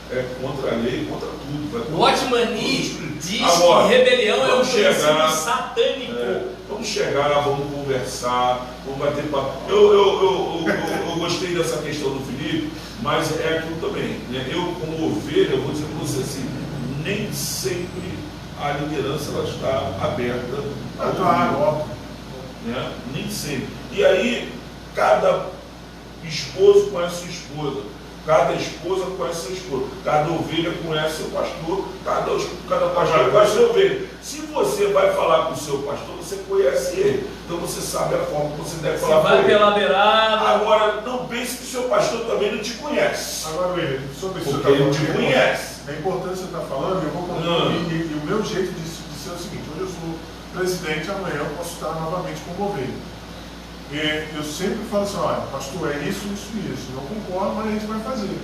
é contra a lei, contra tudo. O Watchmani diz que rebelião é um princípio satânico. Vamos chegar, vamos conversar, vamos bater papo. Eu gostei dessa questão do Felipe, mas é aquilo também. Né? Eu, como ovelha, eu vou dizer para você assim, nem sempre a liderança ela está aberta. Claro. Né? Nem sempre. E aí, cada esposo conhece sua esposa, cada esposa conhece seu esposo, cada ovelha conhece seu pastor, cada pastor conhece sua ovelha. Se você vai falar com o seu pastor, você conhece ele, então você sabe a forma que você deve falar com ele. Vai pela beirada. Agora, não pense que o seu pastor também não te conhece. Agora, William, sobre isso porque ele te conhece. É importante você estar falando, eu vou contar, e o meu jeito de ser é o seguinte: hoje eu sou presidente, amanhã eu posso estar novamente como ovelha. Eu sempre falo assim, olha, pastor, é isso. Não concordo, mas a gente vai fazer.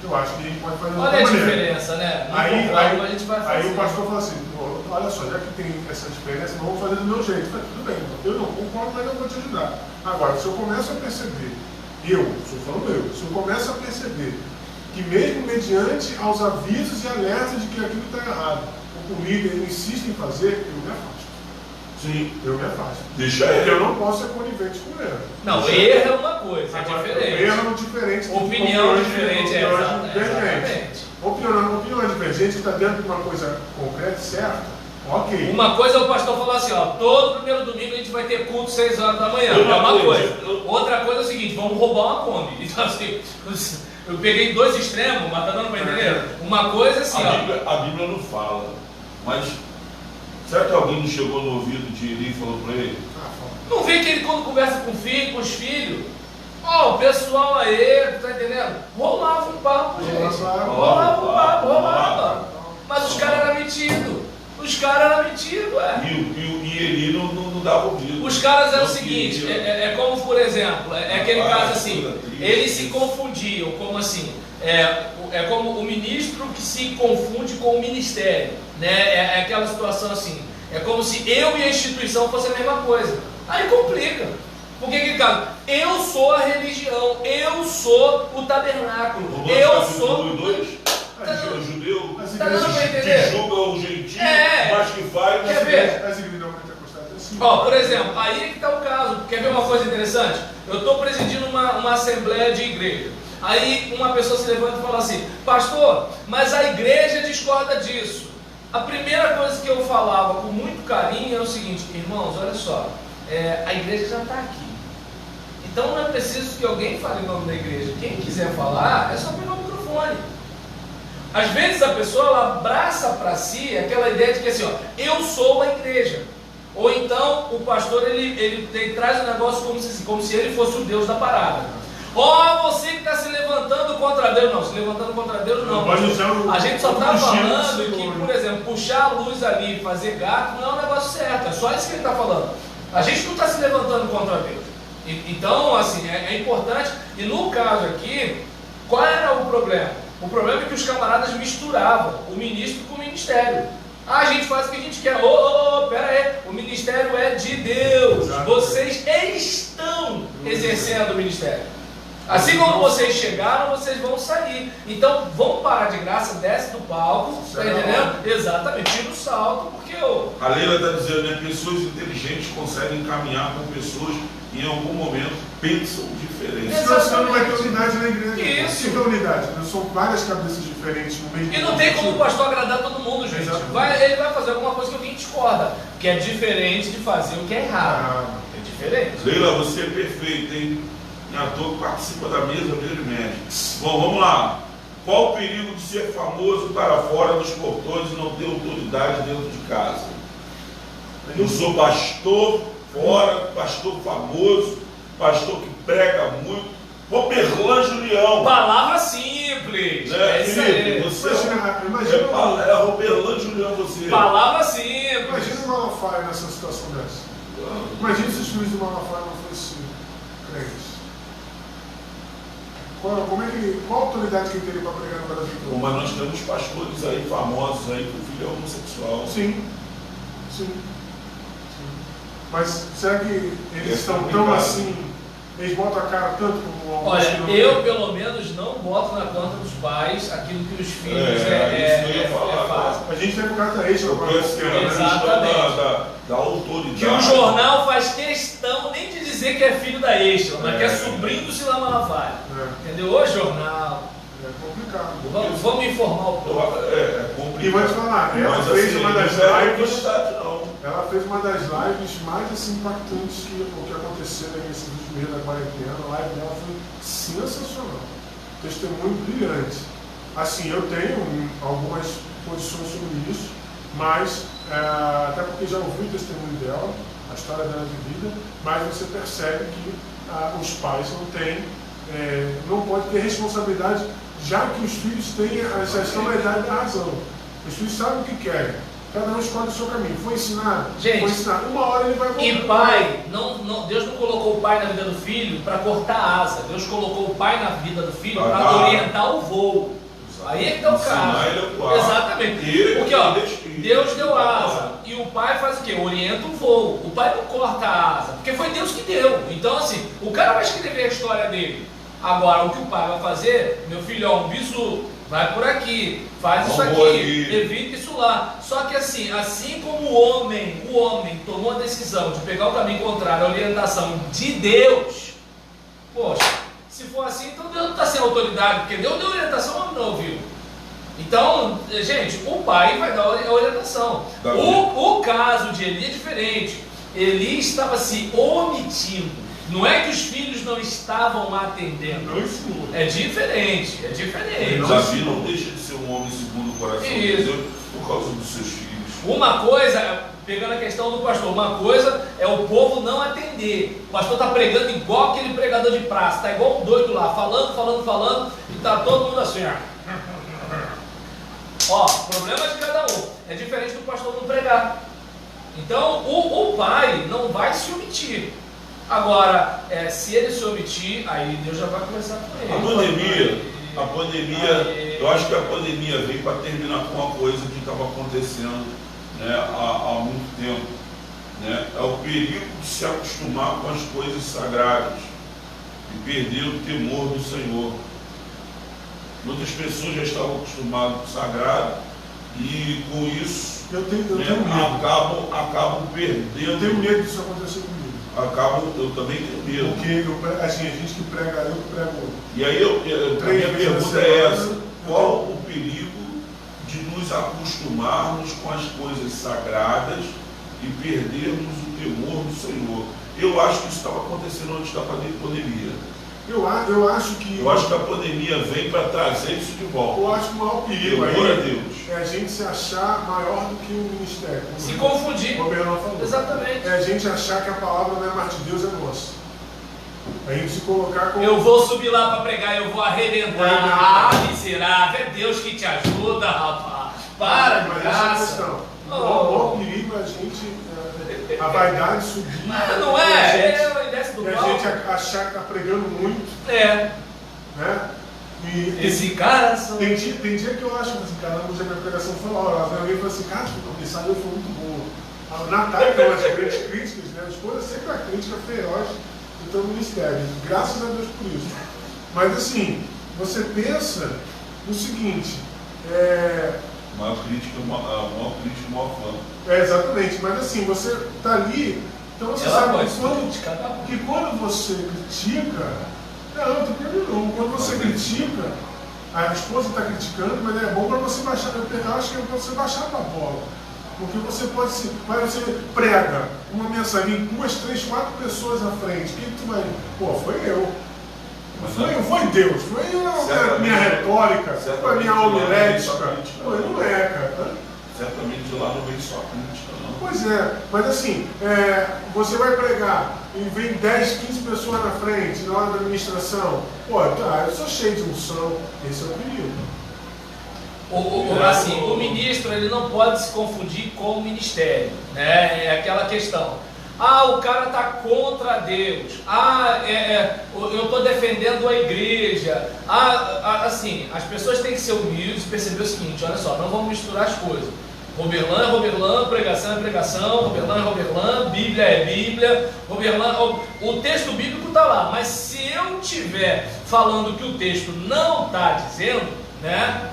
Eu acho que a gente pode fazer. Olha a diferença, né? Aí a gente vai fazer. Aí o pastor fala assim, olha só, já que tem essa diferença, não vou fazer do meu jeito. Eu falei, tudo bem, eu não concordo, mas eu vou te ajudar. Agora, se eu começo a perceber, se eu começo a perceber que mesmo mediante aos avisos e alertas de que aquilo está errado, o líder insiste em fazer, eu me afasto. Sim. Eu me afasto. Deixa ele. Eu não posso ser conivente com ele. Não, erro é uma coisa, é diferente. Erro é diferente. Opinião diferente, exatamente. Opinião divergente está dentro de uma coisa concreta, certa. Ok. Uma coisa o pastor falou assim, todo primeiro domingo a gente vai ter culto 6 horas da manhã. É uma coisa. Outra coisa é o seguinte, vamos roubar uma Kombi. Então assim, eu peguei 2 extremos, mas tá dando para entender? Uma coisa é assim, a Bíblia não fala, mas será que alguém não chegou no ouvido de Eli e falou para ele? Não vê que ele quando conversa com os filhos, o pessoal aí, tá entendendo? Rolava um papo, gente. Rolava. Mas os caras eram metidos. E Eli não dava ouvido. Os caras eram o seguinte, é como, por exemplo, aquele caso assim, eles se confundiam, como assim? É como o ministro que se confunde com o ministério, né? É aquela situação assim, é como se eu e a instituição fossem a mesma coisa. Aí complica. Porque que caso? Eu sou a religião, eu sou o tabernáculo, eu sou o judeu tá dando pra entender? Que julga o gentil, mas que faz. Quer ver? As igrejas pentecostais assim. Por exemplo, aí é que está o caso. Quer ver uma coisa interessante? Eu estou presidindo uma assembleia de igreja. Aí uma pessoa se levanta e fala assim, pastor, mas a igreja discorda disso. A primeira coisa que eu falava com muito carinho era o seguinte, irmãos, olha só, a igreja já está aqui. Então não é preciso que alguém fale o nome da igreja. Quem quiser falar, é só pegar o microfone. Às vezes a pessoa ela abraça para si aquela ideia de que assim, eu sou a igreja. Ou então o pastor ele traz o negócio como se ele fosse o Deus da parada. Ó, você que está se levantando contra Deus. Não, se levantando contra Deus não. A gente só está falando que, por exemplo, puxar a luz ali e fazer gato não é um negócio certo. É só isso que ele está falando. A gente não está se levantando contra Deus. Então, assim, é importante. E no caso aqui, qual era o problema? O problema é que os camaradas misturavam o ministro com o ministério. A gente faz o que a gente quer. Pera aí, o ministério é de Deus. Vocês estão exercendo o ministério. Assim como vocês chegaram, vocês vão sair. Então, vão parar de graça, desce do palco, tá entendendo? Exatamente, tira o salto, porque a Leila está dizendo, né? Pessoas inteligentes conseguem caminhar com pessoas que em algum momento pensam diferente. Senão não vai ter unidade na igreja. Isso. Não tem unidade, são várias cabeças diferentes no mesmo. E não tem como o pastor agradar todo mundo, gente. Ele vai fazer alguma coisa que alguém discorda, que é diferente de fazer o que é errado. É diferente. Leila, você é perfeita, hein? A toa participa da mesa dele médico. Bom, vamos lá. Qual o perigo de ser famoso para fora dos portões e não ter autoridade dentro de casa? Eu sou pastor fora, pastor famoso, pastor que prega muito. Roberlan Julião. Palavra simples. Né? É isso aí. Você Imagina é Roberlan Julião, você. Palavra simples. Imagina o Malafaia nessa situação dessa. Imagina se os filhos do Malafaia não fossem crentes. Qual a autoridade que ele teria para pregar no Brasil? Mas nós temos pastores aí famosos aí que o filho é homossexual. Sim. Mas será que eles estão tão assim, eles botam a cara tanto como o Olha, eu pelo menos não boto na conta dos pais aquilo que os filhos fazem. A gente tem um carta extra para Exatamente. Da autoridade. Que o jornal faz questão nem de dizer que é filho da Extra, mas que é sobrinho do Silas Malafaia. Entendeu? O jornal. É complicado. Vamos informar o povo. É complicado. E vou te falar, ela fez uma das lives. Ela fez uma das lives mais assim, impactantes que aconteceram nesse último mês da quarentena. A live dela foi sensacional. Testemunho brilhante. Assim, eu tenho algumas posições sobre isso, mas até porque já ouvi o testemunho dela, a história dela de vida, mas você percebe que os pais não podem ter responsabilidade, já que os filhos já estão na idade da razão. Os filhos sabem o que querem. Cada um escolhe o seu caminho. Foi ensinado? Gente, foi ensinado. Uma hora ele vai voltar. E pai, Deus não colocou o pai na vida do filho para cortar a asa. Deus colocou o pai na vida do filho para orientar o voo. Aí é que dá o caso. Exatamente. Porque ó, Deus deu asa. E o pai faz o quê? Orienta o voo. O pai não corta a asa. Porque foi Deus que deu. Então assim, o cara vai escrever a história dele. Agora, o que o pai vai fazer? Meu filho, ó, um bisu, vai por aqui, faz isso aqui, evita isso lá. Só que assim como o homem tomou a decisão de pegar o caminho contrário à orientação de Deus, poxa, se for assim, então Deus não está sem autoridade, porque Deus deu orientação, o homem não ouviu. Então, gente, o pai vai dar a orientação. O caso de Eli é diferente. Eli estava se omitindo. Não é que os filhos não estavam atendendo. É diferente. Davi não deixa de ser um homem segundo o coração de Deus por causa dos seus filhos. Uma coisa, pegando a questão do pastor, uma coisa é o povo não atender. O pastor está pregando igual aquele pregador de praça, está igual um doido lá, falando, e está todo mundo assim, ó, problema de cada um. É diferente do pastor não pregar. Então, o pai não vai se omitir. Agora, se ele se omitir, aí Deus já vai começar com ele. A pandemia, eu acho que a pandemia veio para terminar com uma coisa que estava acontecendo, né, há muito tempo. Né? É o perigo de se acostumar com as coisas sagradas e perder o temor do Senhor. Muitas pessoas já estavam acostumadas com o sagrado e com isso eu tenho medo. Acabam perdendo. Eu tenho medo disso acontecer comigo. Eu também tenho medo. Porque assim, a gente que prega, eu que prego. E aí a minha pergunta é essa: qual o perigo de nos acostumarmos com as coisas sagradas e perdermos o temor do Senhor? Eu acho que isso estava acontecendo antes da pandemia. Eu acho que a pandemia vem para trazer isso de volta. Eu acho que o maior perigo aí é a gente se achar maior do que o ministério. Se confundir. Como o Bernardo falou. Exatamente. É a gente achar que a palavra não é mais de Deus, é nossa. A gente se colocar como... Eu vou subir lá para pregar, eu vou arrebentar. Ah, miserável, é Deus que te ajuda, rapaz. Para de Mas essa é a graça. questão. O maior perigo é a gente, a vaidade subir. Mas não é, desce do E a palco. gente achar que está pregando muito, É, né? E esse cara... tem dia que eu acho assim, caramba, hoje a minha pregação foi lá. Alguém falou assim, cara, a mensagem foi muito boa. A Natália, que é uma das grandes críticas, né? A esposa sempre a crítica feroz do teu ministério. Graças a Deus por isso. Mas assim, você pensa no seguinte, Maior crítica, maior fã. exatamente, mas assim, você está ali, então você Ela sabe pode que quando você critica, não tem problema não, quando você critica, a esposa está criticando, mas é bom para você baixar, eu acho que é para você baixar a bola. Porque você você prega uma mensagem com 2, 3, 4 pessoas à frente, quem tu vai? Pô, foi eu. Foi Deus, foi a minha retórica, foi a minha homilética. Pô, não é, cara. Certamente de lá não vem só crítica, não. Pois é, mas assim, você vai pregar e vem 10, 15 pessoas na frente, na hora da administração. Pô, tá, eu sou cheio de unção, esse é o perigo. Assim, o ministro ele não pode se confundir com o ministério, né? É aquela questão. Ah, o cara está contra Deus. Ah, eu estou defendendo a igreja. Assim, as pessoas têm que ser humildes e perceber o seguinte: olha só, não vamos misturar as coisas. Roberlan é Roberlan, pregação é pregação, Roberlan é Roberlan, Bíblia é Bíblia, Roberlan, o texto bíblico está lá, mas se eu estiver falando que o texto não está dizendo, né?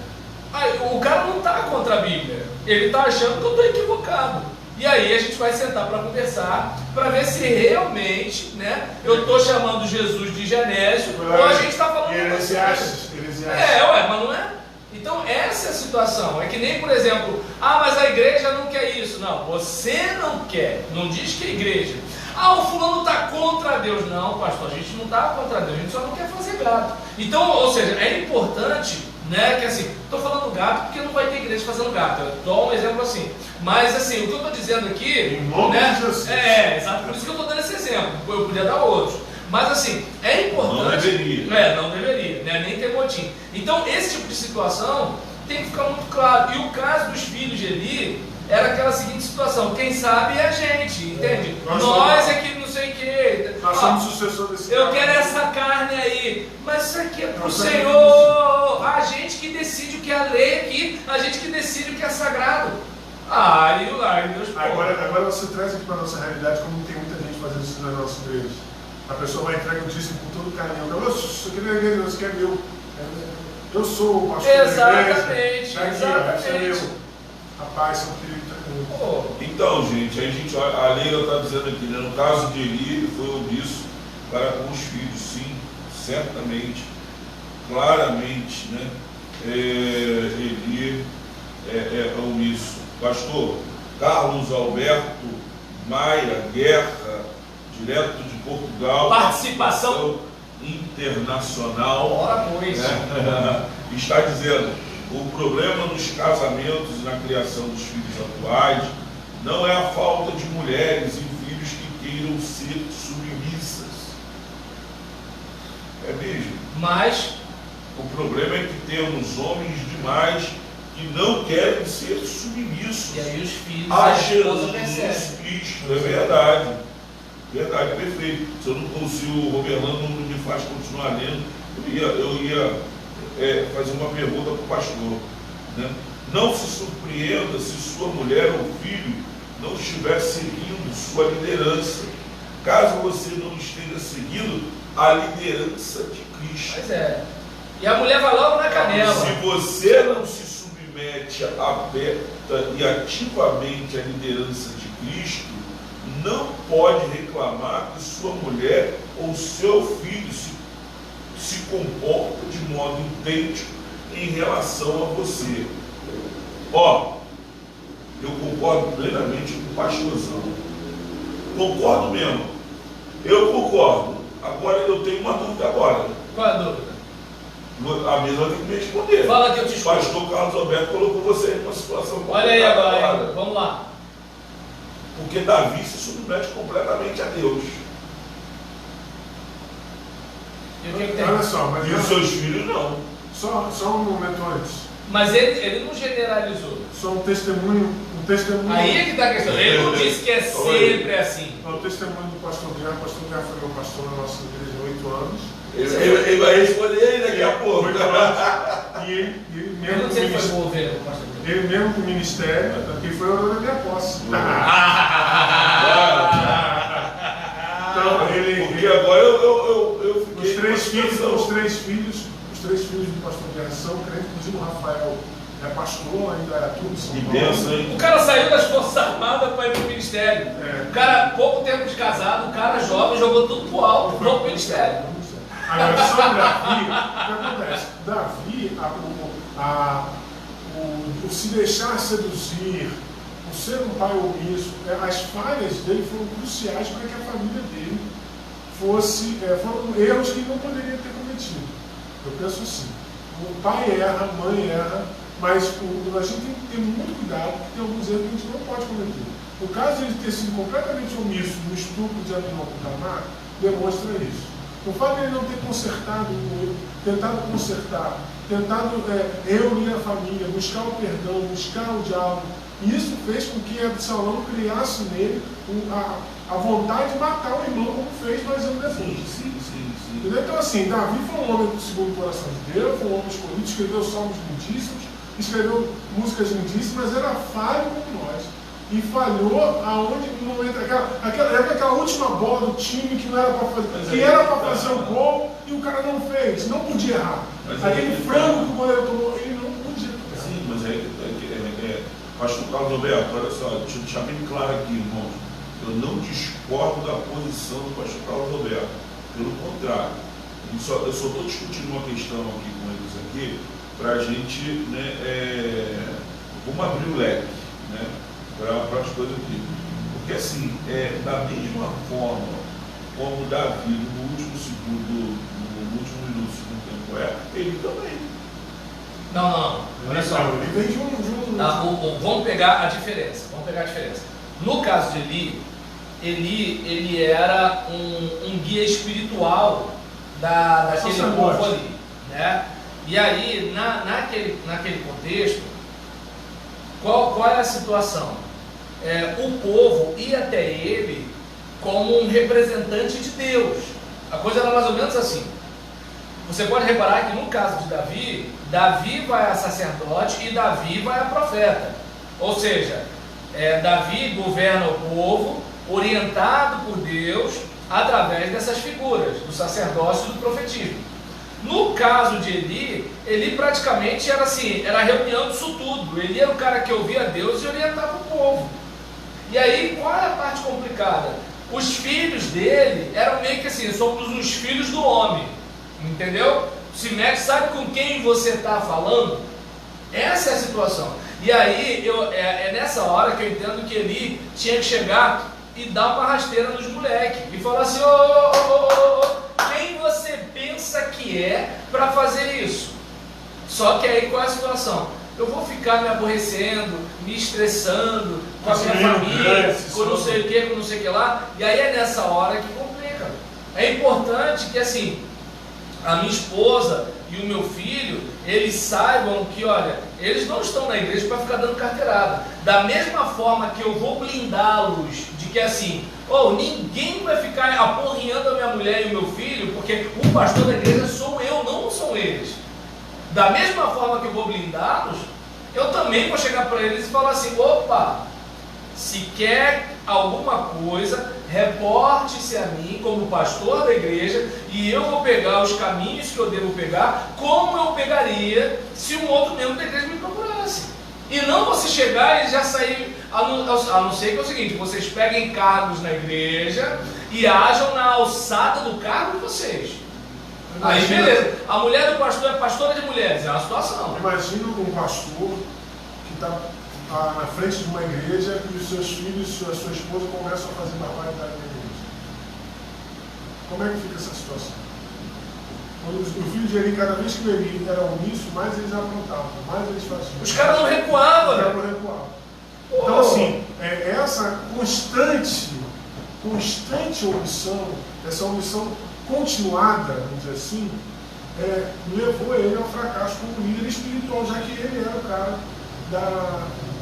O cara não está contra a Bíblia, ele está achando que eu estou equivocado. E aí a gente vai sentar para conversar, para ver se realmente, né, eu estou chamando Jesus de Genésio, ou a gente está falando de Heresias. mas não é? Então essa é a situação. É que nem, por exemplo, mas a igreja não quer isso. Não, você não quer, não diz que a igreja. O fulano está contra Deus. Não, pastor, a gente não está contra Deus, a gente só não quer fazer gato. Então, ou seja, é importante, né, que assim, estou falando gato porque não vai ter igreja fazendo gato. Eu dou um exemplo assim. Mas assim, o que eu estou dizendo aqui, em nome né, de Jesus. exato, por isso que eu estou dando esse exemplo. Eu podia dar outros. Mas assim, é importante. Não deveria. Não deveria, né, nem ter motim. Então, esse tipo de situação tem que ficar muito claro. E o caso dos filhos de Eli era aquela seguinte situação: quem sabe é a gente, entende? Nós é que não sei o que. Nós somos sucessor desse Eu cara. quero essa carne aí, mas isso aqui é pro Senhor. A gente que decide o que é a lei aqui, a gente que decide o que é sagrado. Ai, Deus. Agora você traz aqui para a nossa realidade, como tem muita gente fazendo isso na nossa igreja. A pessoa vai entregar o dízimo com todo carinho. Eu sou aqui na igreja, você quer meu. Eu sou o pastor Exatamente, da igreja. exatamente. É meu. Rapaz, seu querido está comigo. Então, gente, a Leila está dizendo aqui, né, no caso de Eli, ele foi omisso para com os filhos, sim, certamente, claramente, né? Eli é omisso. Pastor Carlos Alberto Maia Guerra, direto de Portugal, Participação internacional, Ora, pois. né? Está dizendo: o problema nos casamentos e na criação dos filhos atuais não é a falta de mulheres e filhos que queiram ser submissas. É mesmo. Mas O problema é que temos homens demais que não querem ser submissos e aí os filhos a a esposa Jesus percebem. Cristo. É verdade. Verdade, perfeito. Se o Roberlano não me faz continuar lendo, eu ia fazer uma pergunta para o pastor. Né? Não se surpreenda se sua mulher ou filho não estiver seguindo sua liderança, caso você não esteja seguindo a liderança de Cristo. Pois é. E a mulher vai logo na canela. Se você não se submete aberta e ativamente à liderança de Cristo, não pode reclamar que sua mulher ou seu filho se comporta de modo idêntico em relação a você. Eu concordo plenamente com o pastorzão. Concordo mesmo. Eu concordo. Agora eu tenho uma dúvida agora. Qual é a dúvida? A mesma tem que me responder. Fala que eu te O escuto. pastor Carlos Alberto colocou você em uma situação Olha aí complicada agora. Vamos lá. Porque Davi se submete completamente a Deus. E o que tem? Olha só, mas E os seus filhos não. só um momento antes. Mas ele não generalizou. Só um testemunho. Aí é que está a questão. Ele não disse que é sempre assim. O testemunho do pastor Guerra. O pastor Guerra foi meu pastor na nossa igreja há 8 anos. Ele vai responder aí daqui a pouco. 8 anos. E ele Eu mesmo não sei se foi ovelha, o pastor. ele mesmo com o ministério, que foi o da minha posse. Então, Porque agora eu fiquei. Os três filhos do pastor Guerra são crentes, inclusive o Rafael é pastor, ainda é tudo em São Que Paulo. benção, hein? O cara saiu das Forças Armadas para ir pro ministério. É. O cara, pouco tempo de casado, o cara jovem, jogou tudo pro alto, foi pro ministério. Agora, sobre Davi, o que acontece? Davi, o se deixar seduzir, o ser um pai omisso, as falhas dele foram cruciais para que a família dele foram erros que ele não poderia ter cometido. Eu penso assim, o pai erra, a mãe erra, mas a gente tem que ter muito cuidado, porque tem alguns erros que a gente não pode cometer. O caso de ele ter sido completamente omisso no estupro de Aminon com Tamar demonstra isso. O fato de ele não ter consertado o erro, tentado consertar, tentado reunir a família, buscar o perdão, buscar o diálogo, isso fez com que Absalão criasse nele a vontade de matar o irmão, como fez mais anos depois. Sim. Então, assim, Davi foi um homem segundo o coração de Deus, foi um homem escolhido, escreveu salmos lindíssimos, escreveu músicas lindíssimas, era falho como nós. E falhou aonde no momento, aquela última bola do time que não era para fazer, que era para fazer o gol e o cara não fez, não podia errar. Aquele frango que o goleiro tomou, ele não podia errar. Sim, mas pastor Carlos Alberto, olha só, deixa eu deixar bem claro aqui, irmãos. Eu não discordo da posição do pastor Carlos Alberto. Pelo contrário, eu só estou discutindo uma questão aqui com eles aqui, para a gente, vamos abrir o leque, né? Para as coisas aqui. Porque assim, da mesma forma como Davi no último minuto do segundo tempo ele também. Não. Olha só. Ele vem de um. Vamos pegar a diferença. No caso de ele era um guia espiritual daquele povo ali, né? E aí, naquele contexto, qual é a situação? O povo ia até ele como um representante de Deus. A coisa era mais ou menos assim. Você pode reparar que no caso de Davi vai a sacerdote e Davi vai a profeta. Ou seja, Davi governa o povo, orientado por Deus, através dessas figuras, do sacerdócio e do profetismo. No caso de Eli praticamente era assim, era a reunião disso tudo. Ele era o cara que ouvia Deus e orientava o povo. E aí, qual é a parte complicada? Os filhos dele eram meio que assim, somos os filhos do homem, entendeu? Se mete, sabe com quem você está falando? Essa é a situação. E aí, é nessa hora que eu entendo que Eli tinha que chegar e dar uma rasteira nos moleques e falar assim, quem você pensa que é para fazer isso? Só que aí qual é a situação? Eu vou ficar me aborrecendo, me estressando com a minha família, com não sei o que lá, e aí é nessa hora que complica. É importante que assim, a minha esposa e o meu filho, eles saibam que, olha, eles não estão na igreja para ficar dando carteirada. Da mesma forma que eu vou blindá-los de que assim, ninguém vai ficar aporreando a minha mulher e o meu filho, porque o pastor da igreja sou eu, não são eles. Da mesma forma que eu vou blindá-los, eu também vou chegar para eles e falar assim, se quer alguma coisa, reporte-se a mim como pastor da igreja e eu vou pegar os caminhos que eu devo pegar, como eu pegaria se um outro membro da igreja me procurasse. E não você chegar e já sair, a não ser que é o seguinte, vocês peguem cargos na igreja e ajam na alçada do cargo de vocês. Aí beleza, a mulher do pastor é pastora de mulheres, é uma situação. Imagina um pastor que está na frente de uma igreja e os seus filhos e a sua esposa começam a fazer barbaridade na igreja. Como é que fica essa situação? O filho de Eli, cada vez que o Eli era omisso, mais eles aprontavam, mais eles faziam. Os caras não recuavam, né? Não recuavam. Então assim, essa constante omissão, essa omissão continuada, vamos dizer assim, levou ele ao fracasso como líder espiritual, já que ele era o cara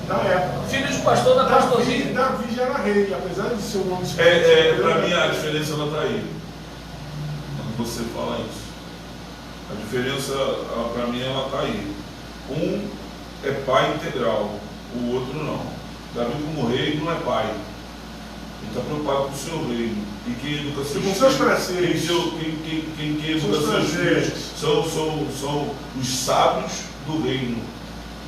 da época. Filho de pastor da pastorzinha. Davi já era rei, apesar de ser um homem Para mim a diferença ela está aí. Quando você fala isso. A diferença, para mim, ela está aí. Um é pai integral, o outro não. Davi, como rei, não é pai. Ele está preocupado com o seu reino. E quem educa seus filhos. Com seus prazeres. Quem educa seus filhos são os sábios do reino.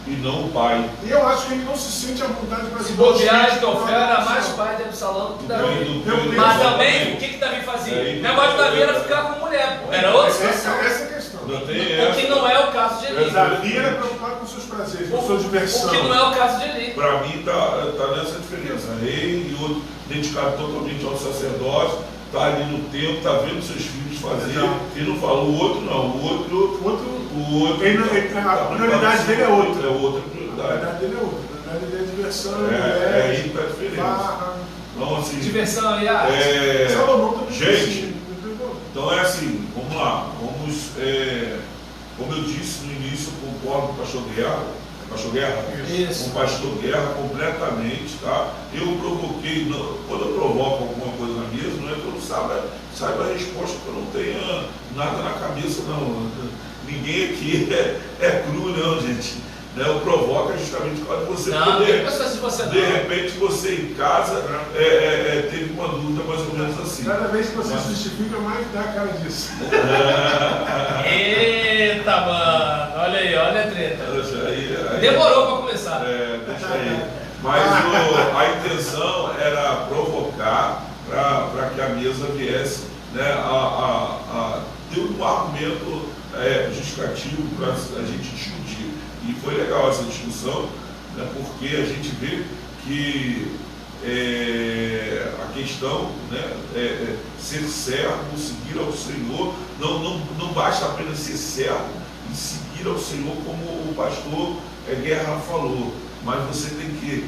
E não o pai. E eu acho que ele não se sente à vontade para se bobear, Estofel era mais pai de Absalão do que Davi. Mas também, o que Davi fazia? O negócio de Davi era ficar com mulher, pô. Era outra situação. Essa é a questão. O que não é o caso de Eli. Davi era preocupado com seus prazeres, com sua diversão. O que não é o caso de Eli. Para mim está nessa diferença. Rei e outro dedicado totalmente ao sacerdócio, está ali no templo, está vendo seus filhos fazer. Exato. E não fala o outro não. O outro a prioridade dele é outra. É outra prioridade. A prioridade dele é outra. A prioridade dele é diversão. É aí que está a diferença. Então, assim, diversão, aliás. Salomão também. Gente, então é assim, vamos lá. Como eu disse no início, eu concordo com o pastor Guerra. Isso. Com o pastor Guerra completamente, tá? Eu provoquei, quando eu provoco alguma coisa na mesa, não é que eu não saiba a resposta, que eu não tenha nada na cabeça, não. Ninguém aqui é cru, não, gente. Né? Eu provoco justamente quando você de repente você em casa teve uma dúvida mais ou menos assim. Cada vez que você se justifica, mais dá a cara disso. Eita, mano, olha aí, olha a treta. Demorou para começar. Deixa aí. Mas a intenção era provocar para que a mesa viesse, né, a ter um argumento justificativo para a gente discutir. E foi legal essa discussão, né, porque a gente vê que a questão, né, ser servo, seguir ao Senhor, não basta apenas ser servo e seguir ao Senhor como o pastor Guerra falou, mas você tem que,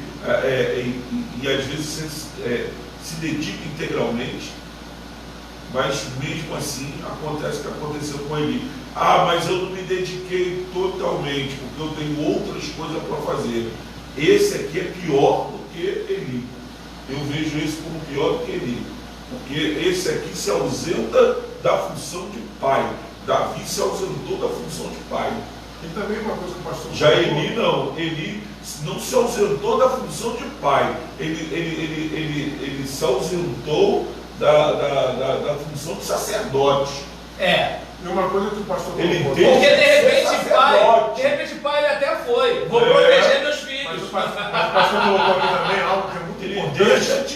e às vezes você se dedica integralmente, mas mesmo assim acontece o que aconteceu com ele. Mas eu não me dediquei totalmente, porque eu tenho outras coisas para fazer. Esse aqui é pior do que Eli. Eu vejo esse como pior do que Eli, porque esse aqui se ausenta da função de pai. Davi se ausentou da função de pai. E também uma coisa que o pastor já Eli não, Eli não se ausentou da função de pai, ele se ausentou da função de sacerdote. E uma coisa que o pastor porque de repente pai ele até foi. Vou proteger meus filhos. Mas o pastor colocou aqui também algo que é muito importante.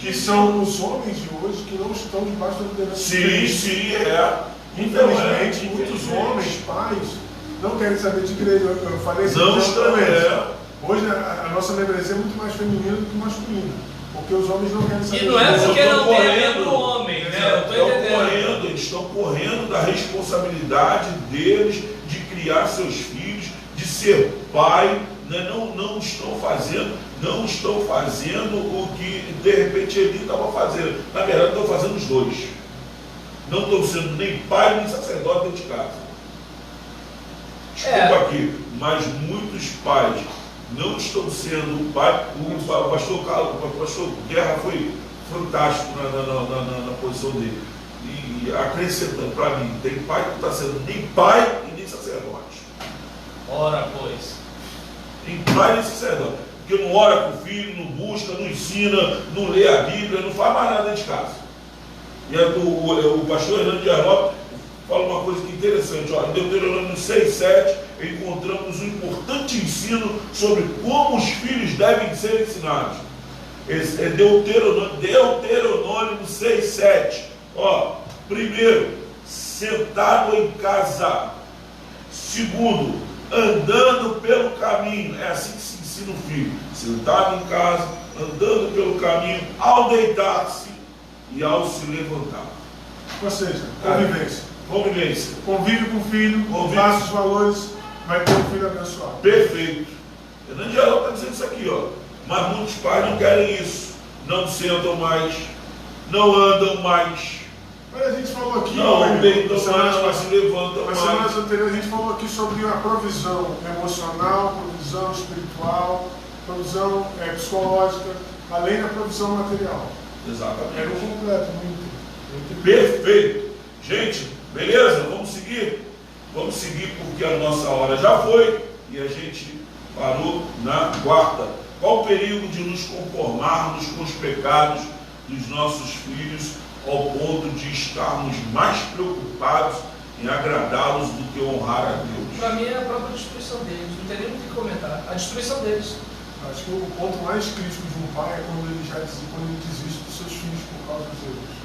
Que são os homens de hoje que não estão debaixo da liderança. Sim, Infelizmente, muitos homens, pais, não querem saber de igreja. Eu falei isso também. Hoje a nossa membresia é muito mais feminina do que masculina. Porque os homens não querem saber. E não é porque não tem membro homem, né? Eles estão correndo da responsabilidade deles de criar seus filhos, de ser pai, né? Não estão fazendo o que de repente ele estava fazendo. Na verdade, estão fazendo os dois. Não estão sendo nem pai nem sacerdote dentro de casa. Desculpa aqui, mas muitos pais não estão sendo pai. O pastor Guerra foi fantástico na posição dele. E acrescentando para mim, tem pai que não está sendo nem pai e nem sacerdote. Ora, pois. Tem pai e nem sacerdote. Porque não ora com o filho, não busca, não ensina, não lê a Bíblia, não faz mais nada dentro de casa. E o pastor Hernando de Arnaldo fala uma coisa que é interessante. Em Deuteronômio 6:7, encontramos um importante ensino sobre como os filhos devem ser ensinados. É Deuteronômio 6:7. Primeiro, sentado em casa. Segundo, andando pelo caminho. É assim que se ensina o filho. Sentado em casa, andando pelo caminho, ao deitar-se e ao se levantar. Ou seja, convivência. Convive com o filho, passa os valores, vai ter um filho abençoado. Perfeito. Hernando de Arnaldo está dizendo isso aqui, mas muitos pais não querem isso. Não sentam mais, não andam mais, Mas a gente falou aqui, Não, peitou mais, mas se levanta nas mais. semanas anteriores a gente falou aqui sobre a provisão emocional, provisão espiritual, provisão psicológica, além da provisão material. Exatamente. É no completo, muito. Perfeito. Gente, beleza? Vamos seguir? Vamos seguir porque a nossa hora já foi e a gente parou na quarta. Qual o perigo de nos conformarmos com os pecados dos nossos filhos ao ponto de estarmos mais preocupados em agradá-los do que honrar a Deus? Para mim é a própria destruição deles, não tem nem o que comentar. A destruição deles. Acho que o ponto mais crítico de um pai é quando ele desiste dos seus filhos por causa dos erros.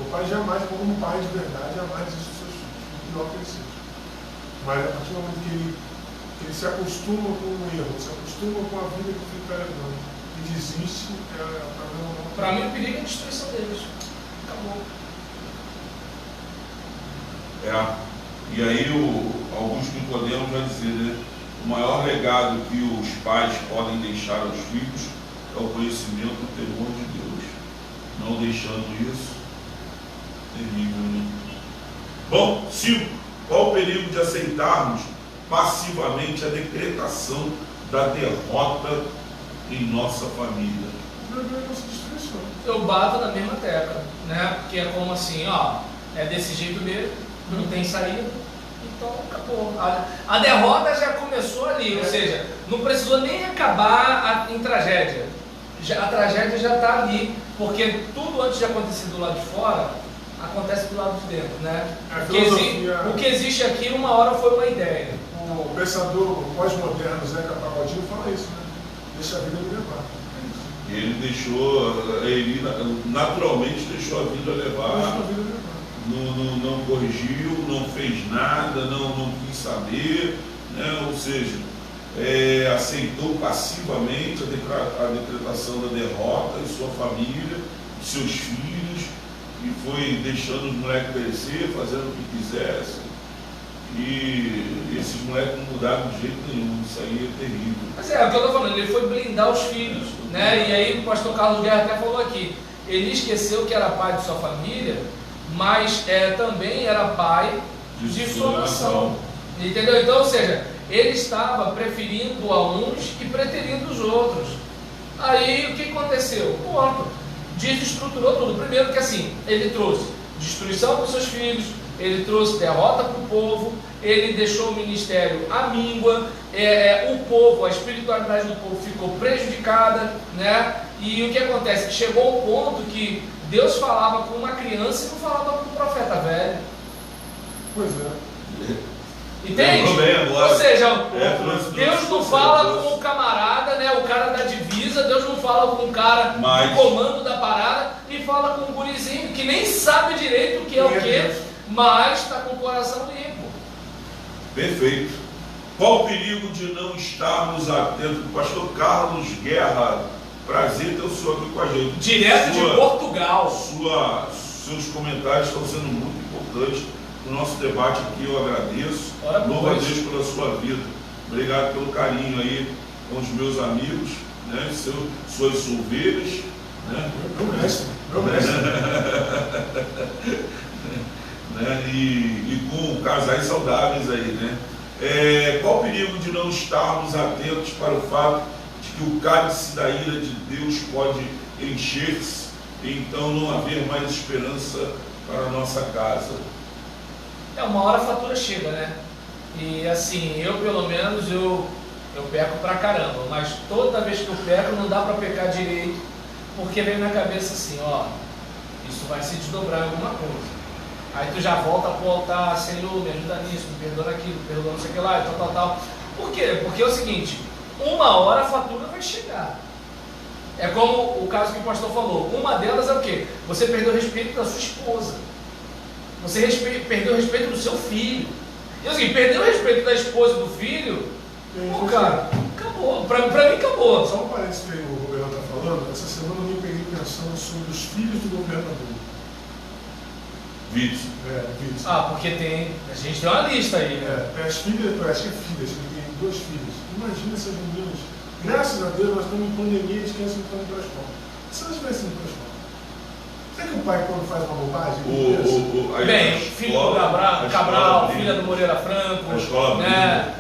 O pai jamais, como um pai de verdade, jamais desiste dos seus filhos, por pior que ele seja. Mas a partir do momento que ele se acostuma com o erro, se acostuma com a vida que fica levando e desiste, Para mim o perigo é a destruição deles. Acabou. E aí Augusto Nicodemo vai dizer, né? O maior legado que os pais podem deixar aos filhos é o conhecimento do temor de Deus. Não deixando isso, terrível, né? Bom, 5. Qual o perigo de aceitarmos passivamente a decretação da derrota em nossa família? Eu bato na mesma tecla, né? Porque é como assim, ó, é desse jeito mesmo, não tem saída, então acabou. A derrota já começou ali, ou seja, não precisou nem acabar em tragédia. A tragédia já está ali, porque tudo antes de acontecer do lado de fora, acontece do lado de dentro, né? O que existe aqui, uma hora foi uma ideia. O pensador pós-moderno Zeca Pagodinho fala isso, né? Deixa a vida me levar. Ele naturalmente deixou a vida levar, não corrigiu, não fez nada, não quis saber, né? Ou seja, aceitou passivamente a decretação da derrota em sua família, em seus filhos, e foi deixando os moleques crescer, fazendo o que quisesse. E esses moleques não mudaram de jeito nenhum, isso aí é terrível. Mas é o que eu estou falando, ele foi blindar os filhos, né? E aí o pastor Carlos Guerra até falou aqui, ele esqueceu que era pai de sua família, mas também era pai de sua nação. Entendeu? Então, ou seja, ele estava preferindo a uns e preterindo os outros. Aí o que aconteceu? Ponto. Desestruturou tudo. Primeiro que assim, ele trouxe destruição para os seus filhos, ele trouxe derrota para o povo, ele deixou o ministério à míngua, o povo, a espiritualidade do povo ficou prejudicada, né? E o que acontece? Chegou um ponto que Deus falava com uma criança e não falava com um profeta velho. Pois é. Entende? Ou seja, Deus não fala com o camarada, né, o cara da divisa, Deus não fala com o cara do comando da parada, e fala com um gurizinho que nem sabe direito o que é o que, mas está com o coração limpo. Perfeito. Qual o perigo de não estarmos atentos? Pastor Carlos Guerra, prazer ter o senhor aqui com a gente. Direto de Portugal. Seus comentários estão sendo muito importantes no nosso debate aqui, eu agradeço. Louvo a Deus pela sua vida. Obrigado pelo carinho aí com os meus amigos, né? Suas ovelhas, né? Meu mestre. Né? E com casais saudáveis aí, né? Qual o perigo de não estarmos atentos para o fato de que o cálice da ira de Deus pode encher-se e então não haver mais esperança para a nossa casa? Uma hora a fatura chega, né? E assim, eu pelo menos, eu peco pra caramba, mas toda vez que eu peco não dá pra pecar direito, porque vem na cabeça assim, ó, isso vai se desdobrar em alguma coisa. Aí tu já volta pro altar, Senhor, me ajuda nisso, me perdoa naquilo, me perdoa não sei o que lá, e tal. Por quê? Porque é o seguinte, uma hora a fatura vai chegar. É como o caso que o pastor falou, uma delas é o quê? Você perdeu o respeito da sua esposa. Você perdeu o respeito do seu filho. E assim, perdeu o respeito da esposa e do filho, cara, acabou. Pra mim acabou. Só um parênteses que o governador está falando, essa semana eu me peguei pensando sobre os filhos do governador. Vídeos. Vídeos. Porque a gente tem uma lista aí, né? As filhas, eu acho que é filhas, ele tem 2 filhas. Imagina essas meninas. Graças a Deus nós estamos em pandemia e as crianças não estão indo para a escola. Se elas tivessem ido para a escola, Será que o pai, quando faz uma bobagem, bem, filho do Cabral, filha do Moreira Franco, né?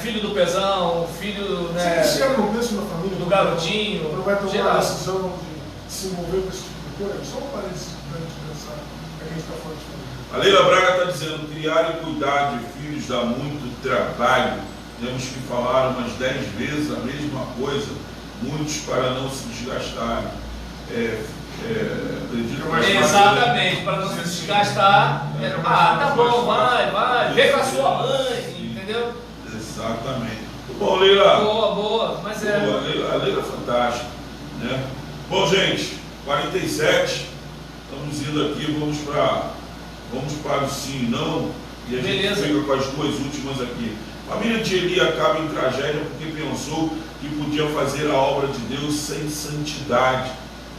Filho do Pezão, filho, né? Você chega no preço da família do Garotinho, não vai tomar geral. a decisão de se envolver com esse tipo de coisa? Só um parênteses para a gente pensar que a gente está falando de família. A Leila Braga está dizendo: criar e cuidar de filhos dá muito trabalho. Temos que falar umas 10 vezes a mesma coisa, muitos para não se desgastarem. Exatamente, para não se desgastar. Tá bom, vai, vem com a sua mãe, entendeu? Exatamente. Bom, Leila. Boa, mas é. A Leila é fantástica, né? Bom, gente, 47, estamos indo aqui, vamos para o sim e não, e a gente fica com as duas últimas aqui. A família de Eli acaba em tragédia porque pensou que podia fazer a obra de Deus sem santidade.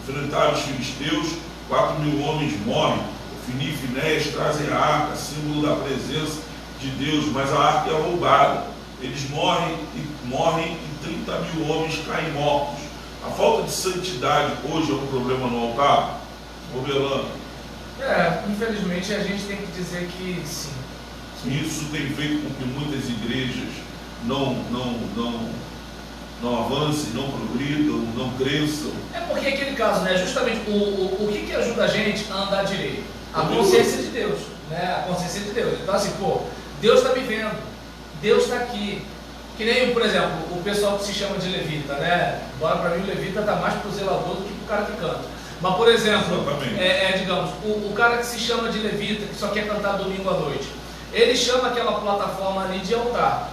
Enfrentaram os filisteus, 4.000 homens morrem. Ofni e Finéias trazem a arca, símbolo da presença de Deus, mas a arca é roubada. Eles morrem e 30.000 homens caem mortos. A falta de santidade hoje é um problema no altar? Roberlano. Infelizmente a gente tem que dizer que sim. Isso tem feito com que muitas igrejas não avancem, não progridam, não cresçam. É porque aquele caso, né? Justamente o que ajuda a gente a andar direito? A consciência de Deus, né? A consciência de Deus. Então assim, Deus está me vendo, Deus está aqui. Que nem, por exemplo, o pessoal que se chama de levita, né? Agora para mim o levita está mais pro zelador do que pro cara que canta. Mas, por exemplo, digamos, o cara que se chama de levita, que só quer cantar domingo à noite, ele chama aquela plataforma ali de altar.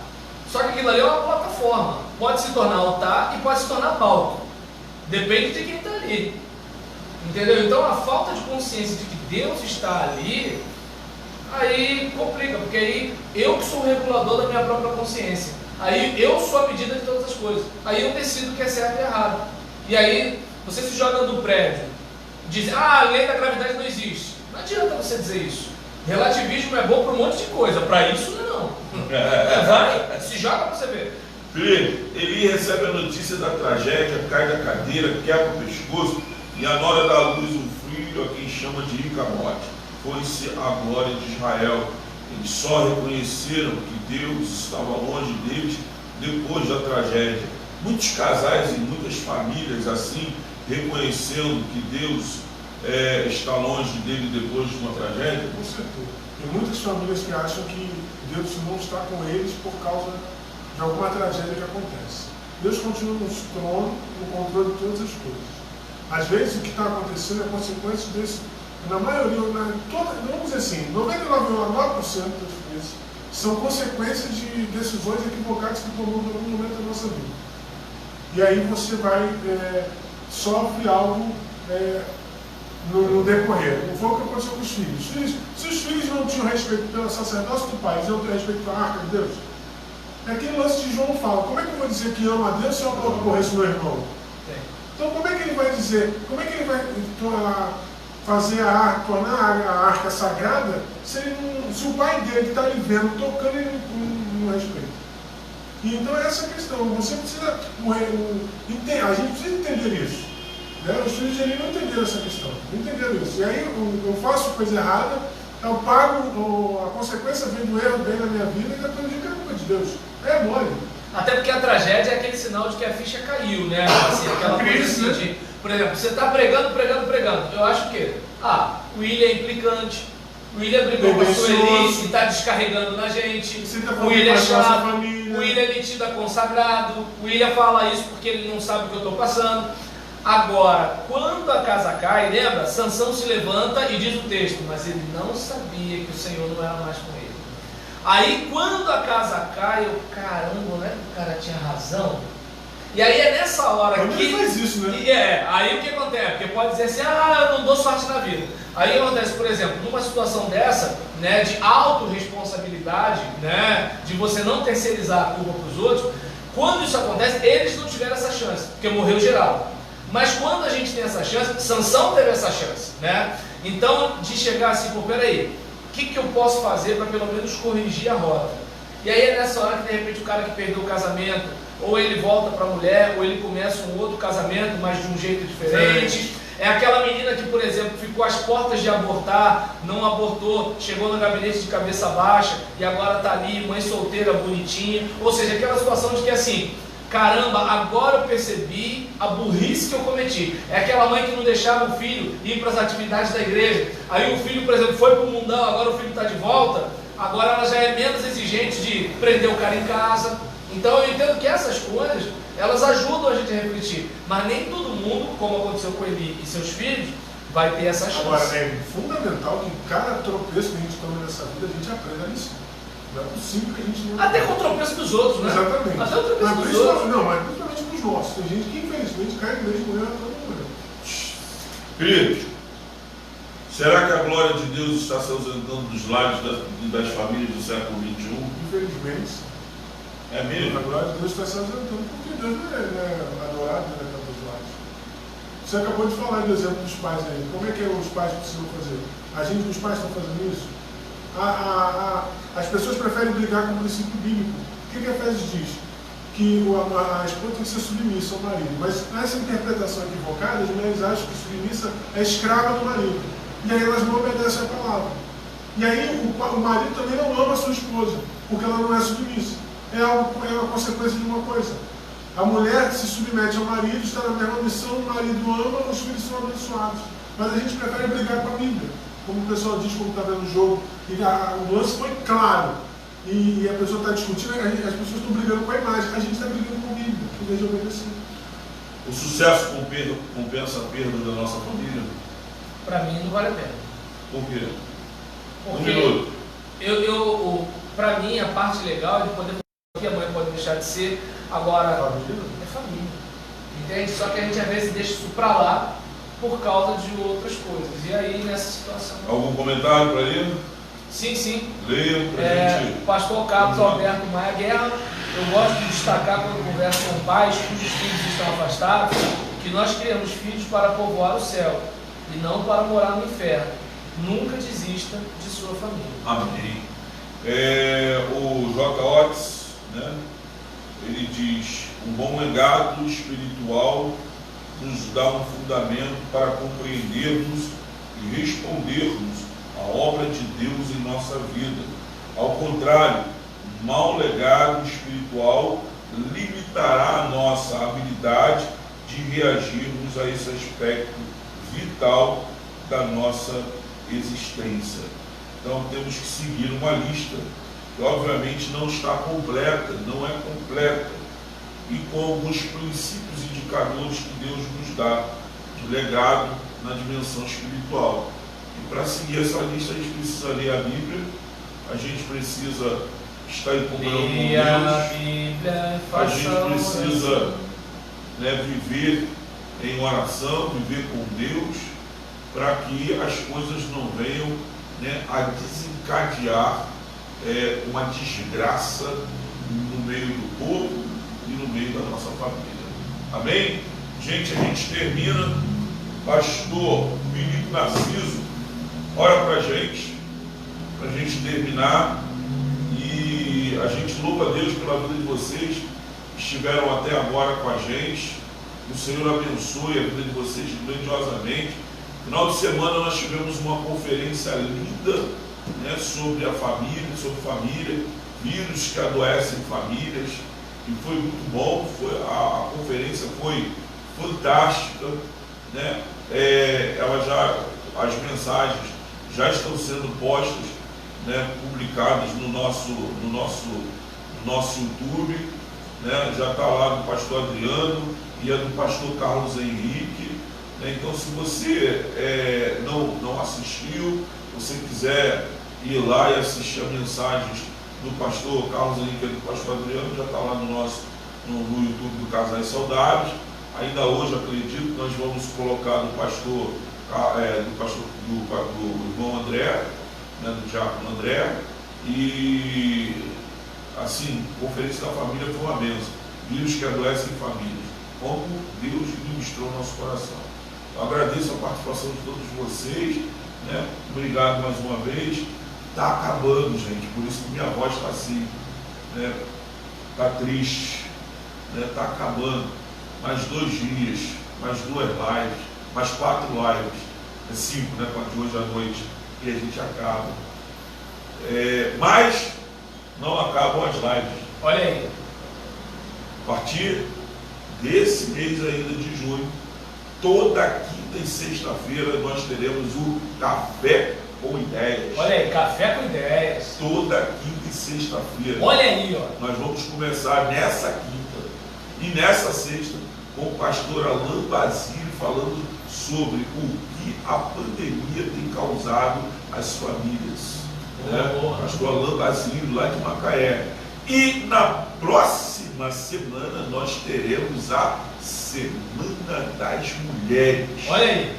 Só que aquilo ali é uma plataforma. Pode se tornar altar e pode se tornar palco. Depende de quem está ali. Entendeu? Então a falta de consciência de que Deus está ali, aí complica, porque aí eu que sou o regulador da minha própria consciência. Aí eu sou a medida de todas as coisas. Aí eu decido o que é certo e errado. E aí você se joga do prédio, diz, a lei da gravidade não existe. Não adianta você dizer isso. Relativismo é bom para um monte de coisa, para isso não. Vai, se joga para você ver. Felipe, Eli recebe a notícia da tragédia, cai da cadeira, quebra o pescoço e a nora dá à luz um filho a quem chama de Icamote. Foi-se a glória de Israel. Eles só reconheceram que Deus estava longe deles depois da tragédia. Muitos casais e muitas famílias assim, reconhecendo que Deus está longe dele depois de uma tragédia. Com certeza. Tem muitas famílias que acham que Deus não está com eles por causa de alguma tragédia que acontece. Deus continua no trono, no controle de todas as coisas. Às vezes o que está acontecendo é consequência desse, na maioria, vamos dizer assim, 99,9% das vezes são consequências de decisões equivocadas que tomamos em algum momento da nossa vida. E aí você vai, sofre algo no decorrer. Não foi o que aconteceu com os filhos. Se os filhos não tinham respeito pelo sacerdócio do pai, eles não tinham respeito pela arca de Deus, é aquele lance de João fala, como é que eu vou dizer que ama a Deus se eu aborreço meu irmão? Então como é que ele vai dizer, como é que ele vai fazer tornar a arca sagrada se o pai dele que está ali vendo, tocando, ele não respeita? E então é essa a questão, você precisa, a gente precisa entender isso. Né? Os filhos de Eli não entenderam essa questão, não entenderam isso. E aí eu faço coisa errada, eu pago, a consequência vem do erro dele na minha vida e depois eu digo que é culpa de Deus. É mole. Até porque a tragédia é aquele sinal de que a ficha caiu, né? Assim, aquela coisa assim de, por exemplo, você está pregando. Eu acho que, o William é implicante, o William brigou com a Sueli e está descarregando na gente, o William é chato, o William é metido a consagrado, o William fala isso porque ele não sabe o que eu estou passando. Agora, quando a casa cai, lembra? Sansão se levanta e diz o texto, mas ele não sabia que o Senhor não era mais com ele. Aí quando a casa cai, caramba, né? O cara tinha razão. E aí é nessa hora que... Ele faz isso, né? Aí o que acontece? Porque pode dizer assim, eu não dou sorte na vida. Aí acontece, por exemplo, numa situação dessa, né, de autorresponsabilidade, né, de você não terceirizar a culpa para os outros, quando isso acontece, eles não tiveram essa chance, porque morreu geral. Mas quando a gente tem essa chance, Sansão teve essa chance, né? Então, de chegar assim, peraí, o que eu posso fazer para pelo menos corrigir a rota? E aí é nessa hora que de repente o cara que perdeu o casamento, ou ele volta para a mulher, ou ele começa um outro casamento, mas de um jeito diferente. É aquela menina que, por exemplo, ficou às portas de abortar, não abortou, chegou no gabinete de cabeça baixa e agora está ali, mãe solteira, bonitinha. Ou seja, aquela situação de que assim, caramba, agora eu percebi a burrice que eu cometi. É aquela mãe que não deixava o filho ir para as atividades da igreja. Aí o filho, por exemplo, foi para o mundão, agora o filho está de volta. Agora ela já é menos exigente de prender o cara em casa. Então eu entendo que essas coisas, elas ajudam a gente a refletir. Mas nem todo mundo, como aconteceu com Eli e seus filhos, vai ter essa chance. Agora, é fundamental que cada tropeço que a gente toma nessa vida, a gente aprenda a lição. Não é possível que a gente não... Até com o tropeço dos outros, né? Exatamente. Até o tropeço dos outros. Não, mas principalmente dos nossos. Tem gente que infelizmente cai no mesmo erro a todo mundo. Queridos, será que a glória de Deus está se ausentando dos lares das famílias do século XXI? Infelizmente. É mesmo? A glória de Deus está se ausentando porque Deus não é adorado na casa dos lares. Você acabou de falar do exemplo dos pais aí. Como é que os pais precisam fazer? Os pais estão fazendo isso? As pessoas preferem brigar com o princípio bíblico. O que Efésios diz? Que a esposa tem que ser submissa ao marido. Mas nessa interpretação equivocada, as mulheres acham que submissa é escrava do marido. E aí elas não obedecem a palavra. E aí o marido também não ama a sua esposa, porque ela não é submissa. É uma consequência de uma coisa. A mulher se submete ao marido, está na mesma missão, o marido ama, os filhos são abençoados. Mas a gente prefere brigar com a Bíblia. Como o pessoal diz quando está vendo o jogo, e o lance foi claro. E a pessoa está discutindo, as pessoas estão brigando com a imagem. A gente está brigando com a Bíblia, em vez de obedecer. O sucesso compensa a perda da nossa família? Para mim não vale a pena. Por quê? Porque para mim a parte legal é de poder que a mãe pode deixar de ser, agora é família. Entende? Só que a gente às vezes deixa isso para lá por causa de outras coisas. E aí nessa situação. Algum comentário para ele? Sim. Leia para gente. Pastor Carlos Alberto Maia Guerra, eu gosto de destacar quando converso com pais cujos filhos estão afastados, que nós criamos filhos para povoar o céu e não para morar no inferno. Nunca desista de sua família. Amém. O J. Otis, né? Ele diz: um bom legado espiritual nos dá um fundamento para compreendermos e respondermos à obra de Deus em nossa vida. Ao contrário, um mau legado espiritual limitará a nossa habilidade de reagirmos a esse aspecto vital da nossa existência. Então temos que seguir uma lista que obviamente não está completa, não é completa, e com alguns princípios e indicadores que Deus nos dá de legado na dimensão espiritual. E para seguir essa lista a gente precisa ler a Bíblia, a gente precisa estar em comunhão com Deus, a gente precisa viver em oração, viver com Deus, para que as coisas não venham a desencadear uma desgraça no meio do povo e no meio da nossa família. Amém? Gente, a gente termina. Pastor Filipe Narciso, ora para a gente terminar, e a gente louva a Deus pela vida de vocês que estiveram até agora com a gente. O Senhor abençoe a vida de vocês grandiosamente. No final de semana nós tivemos uma conferência linda, sobre a família, sobre família, vírus que adoecem famílias, e foi muito bom. A conferência foi fantástica, as mensagens já estão sendo postas, publicadas no nosso YouTube, já está lá do pastor Adriano e a do pastor Carlos Henrique. Então, se você não assistiu, você quiser ir lá e assistir a mensagens do pastor Carlos Henrique e do pastor Adriano, já está lá no YouTube do Casais Saudáveis. Ainda hoje, acredito que nós vamos colocar do irmão André, do diácono André. E assim, conferência da família foi uma bênção. Vírus que adoecem famílias, como Deus ministrou no nosso coração. Eu agradeço a participação de todos vocês, obrigado mais uma vez. Está acabando, gente, por isso que minha voz está assim, está triste, está acabando. Mais 2 dias, mais 2 lives, mais 4 lives, 5, né, com a de hoje à noite, e a gente acaba. Mas não acabam as lives. Olha aí. A partir desse mês ainda de junho, toda quinta e sexta-feira nós teremos o Café com Ideias. Olha aí, Café com Ideias. Toda quinta e sexta-feira. Olha aí, ó. Nós vamos começar nessa quinta e nessa sexta com o pastor Alain Basílio falando sobre o que a pandemia tem causado às famílias. Boa. Pastor Alain Basílio, lá de Macaé. E na próxima semana nós teremos a Semana das Mulheres. Olha aí.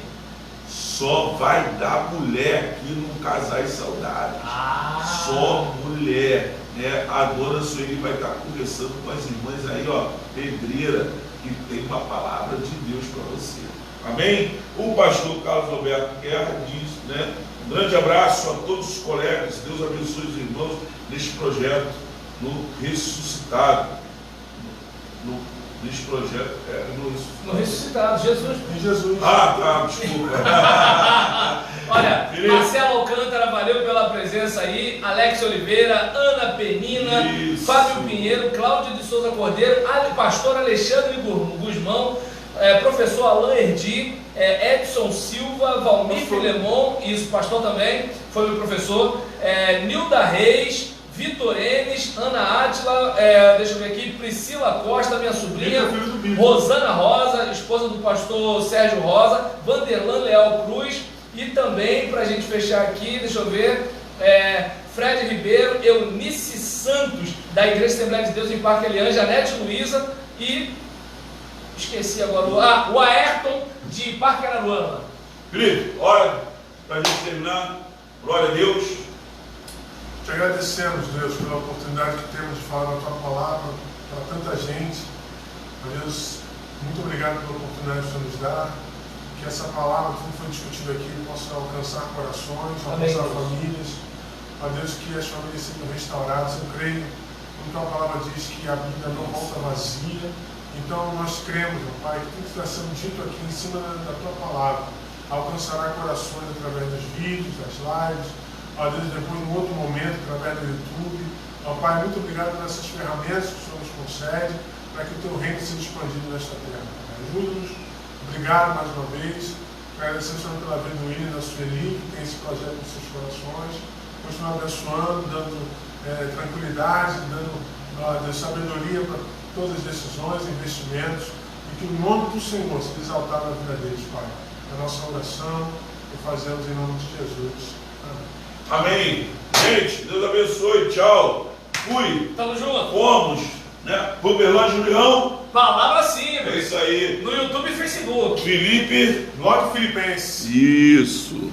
Só vai dar mulher aqui no Casais Saudáveis. Só mulher. Né? A dona Sueli vai estar conversando com as irmãs aí, ó, pedreira, que tem uma palavra de Deus para você. Amém? O pastor Carlos Alberto Guerra diz, né? Um grande abraço a todos os colegas. Deus abençoe os irmãos neste projeto no Ressuscitado. Neste projeto No Ressuscitado, Jesus. Em Jesus. Tá, desculpa. Olha, Querido. Marcelo Alcântara, valeu pela presença aí. Alex Oliveira, Ana Penina, Isso. Fábio Pinheiro, Cláudio de Souza Cordeiro, pastor Alexandre Guzmão, professor Alain Erdi, Edson Silva, Valmir Filemon, isso, pastor também, foi meu professor, Nilda Reis, Vitor Enes, Ana Átila, deixa eu ver aqui, Priscila Costa, minha sobrinha, Rosana Rosa, esposa do pastor Sérgio Rosa, Vanderlan Leal Cruz, e também, para a gente fechar aqui, deixa eu ver, Fred Ribeiro, Eunice Santos, da Igreja Assembleia de Deus em Parque Eliane, Janete Luiza e, esqueci agora, o Ayrton de Parque Araruama. Querido, olha, para a gente terminar, glória a Deus. Te agradecemos, Deus, pela oportunidade que temos de falar da Tua Palavra para tanta gente. Ó Deus, muito obrigado pela oportunidade que o Senhor nos dá. Que essa palavra, como foi discutido aqui, possa alcançar corações, alcançar famílias. Ó Deus, que as famílias sejam restauradas. Eu creio, como Tua Palavra diz, que a Bíblia não volta vazia. Então nós cremos, meu Pai, que tudo que está sendo dito aqui em cima da Tua Palavra alcançará corações através dos vídeos, das lives. Ó Deus, depois, em outro momento, através do YouTube. Ó Pai, muito obrigado por essas ferramentas que o Senhor nos concede, para que o Teu reino seja expandido nesta terra. Ajuda-nos. Obrigado mais uma vez. Agradecemos pela vida do William e da Sueli, que tem esse projeto nos seus corações. Continuar abençoando, dando tranquilidade, dando sabedoria para todas as decisões, investimentos, e que o nome do Senhor seja exaltado na vida deles, Pai. A nossa oração e fazemos em nome de Jesus. Amém. Gente, Deus abençoe. Tchau. Fui. Tamo junto. Fomos, né? Roberlan Julião. Palavra sim, É isso aí. no YouTube e Facebook. Felipe. Blog Filipenses. Isso.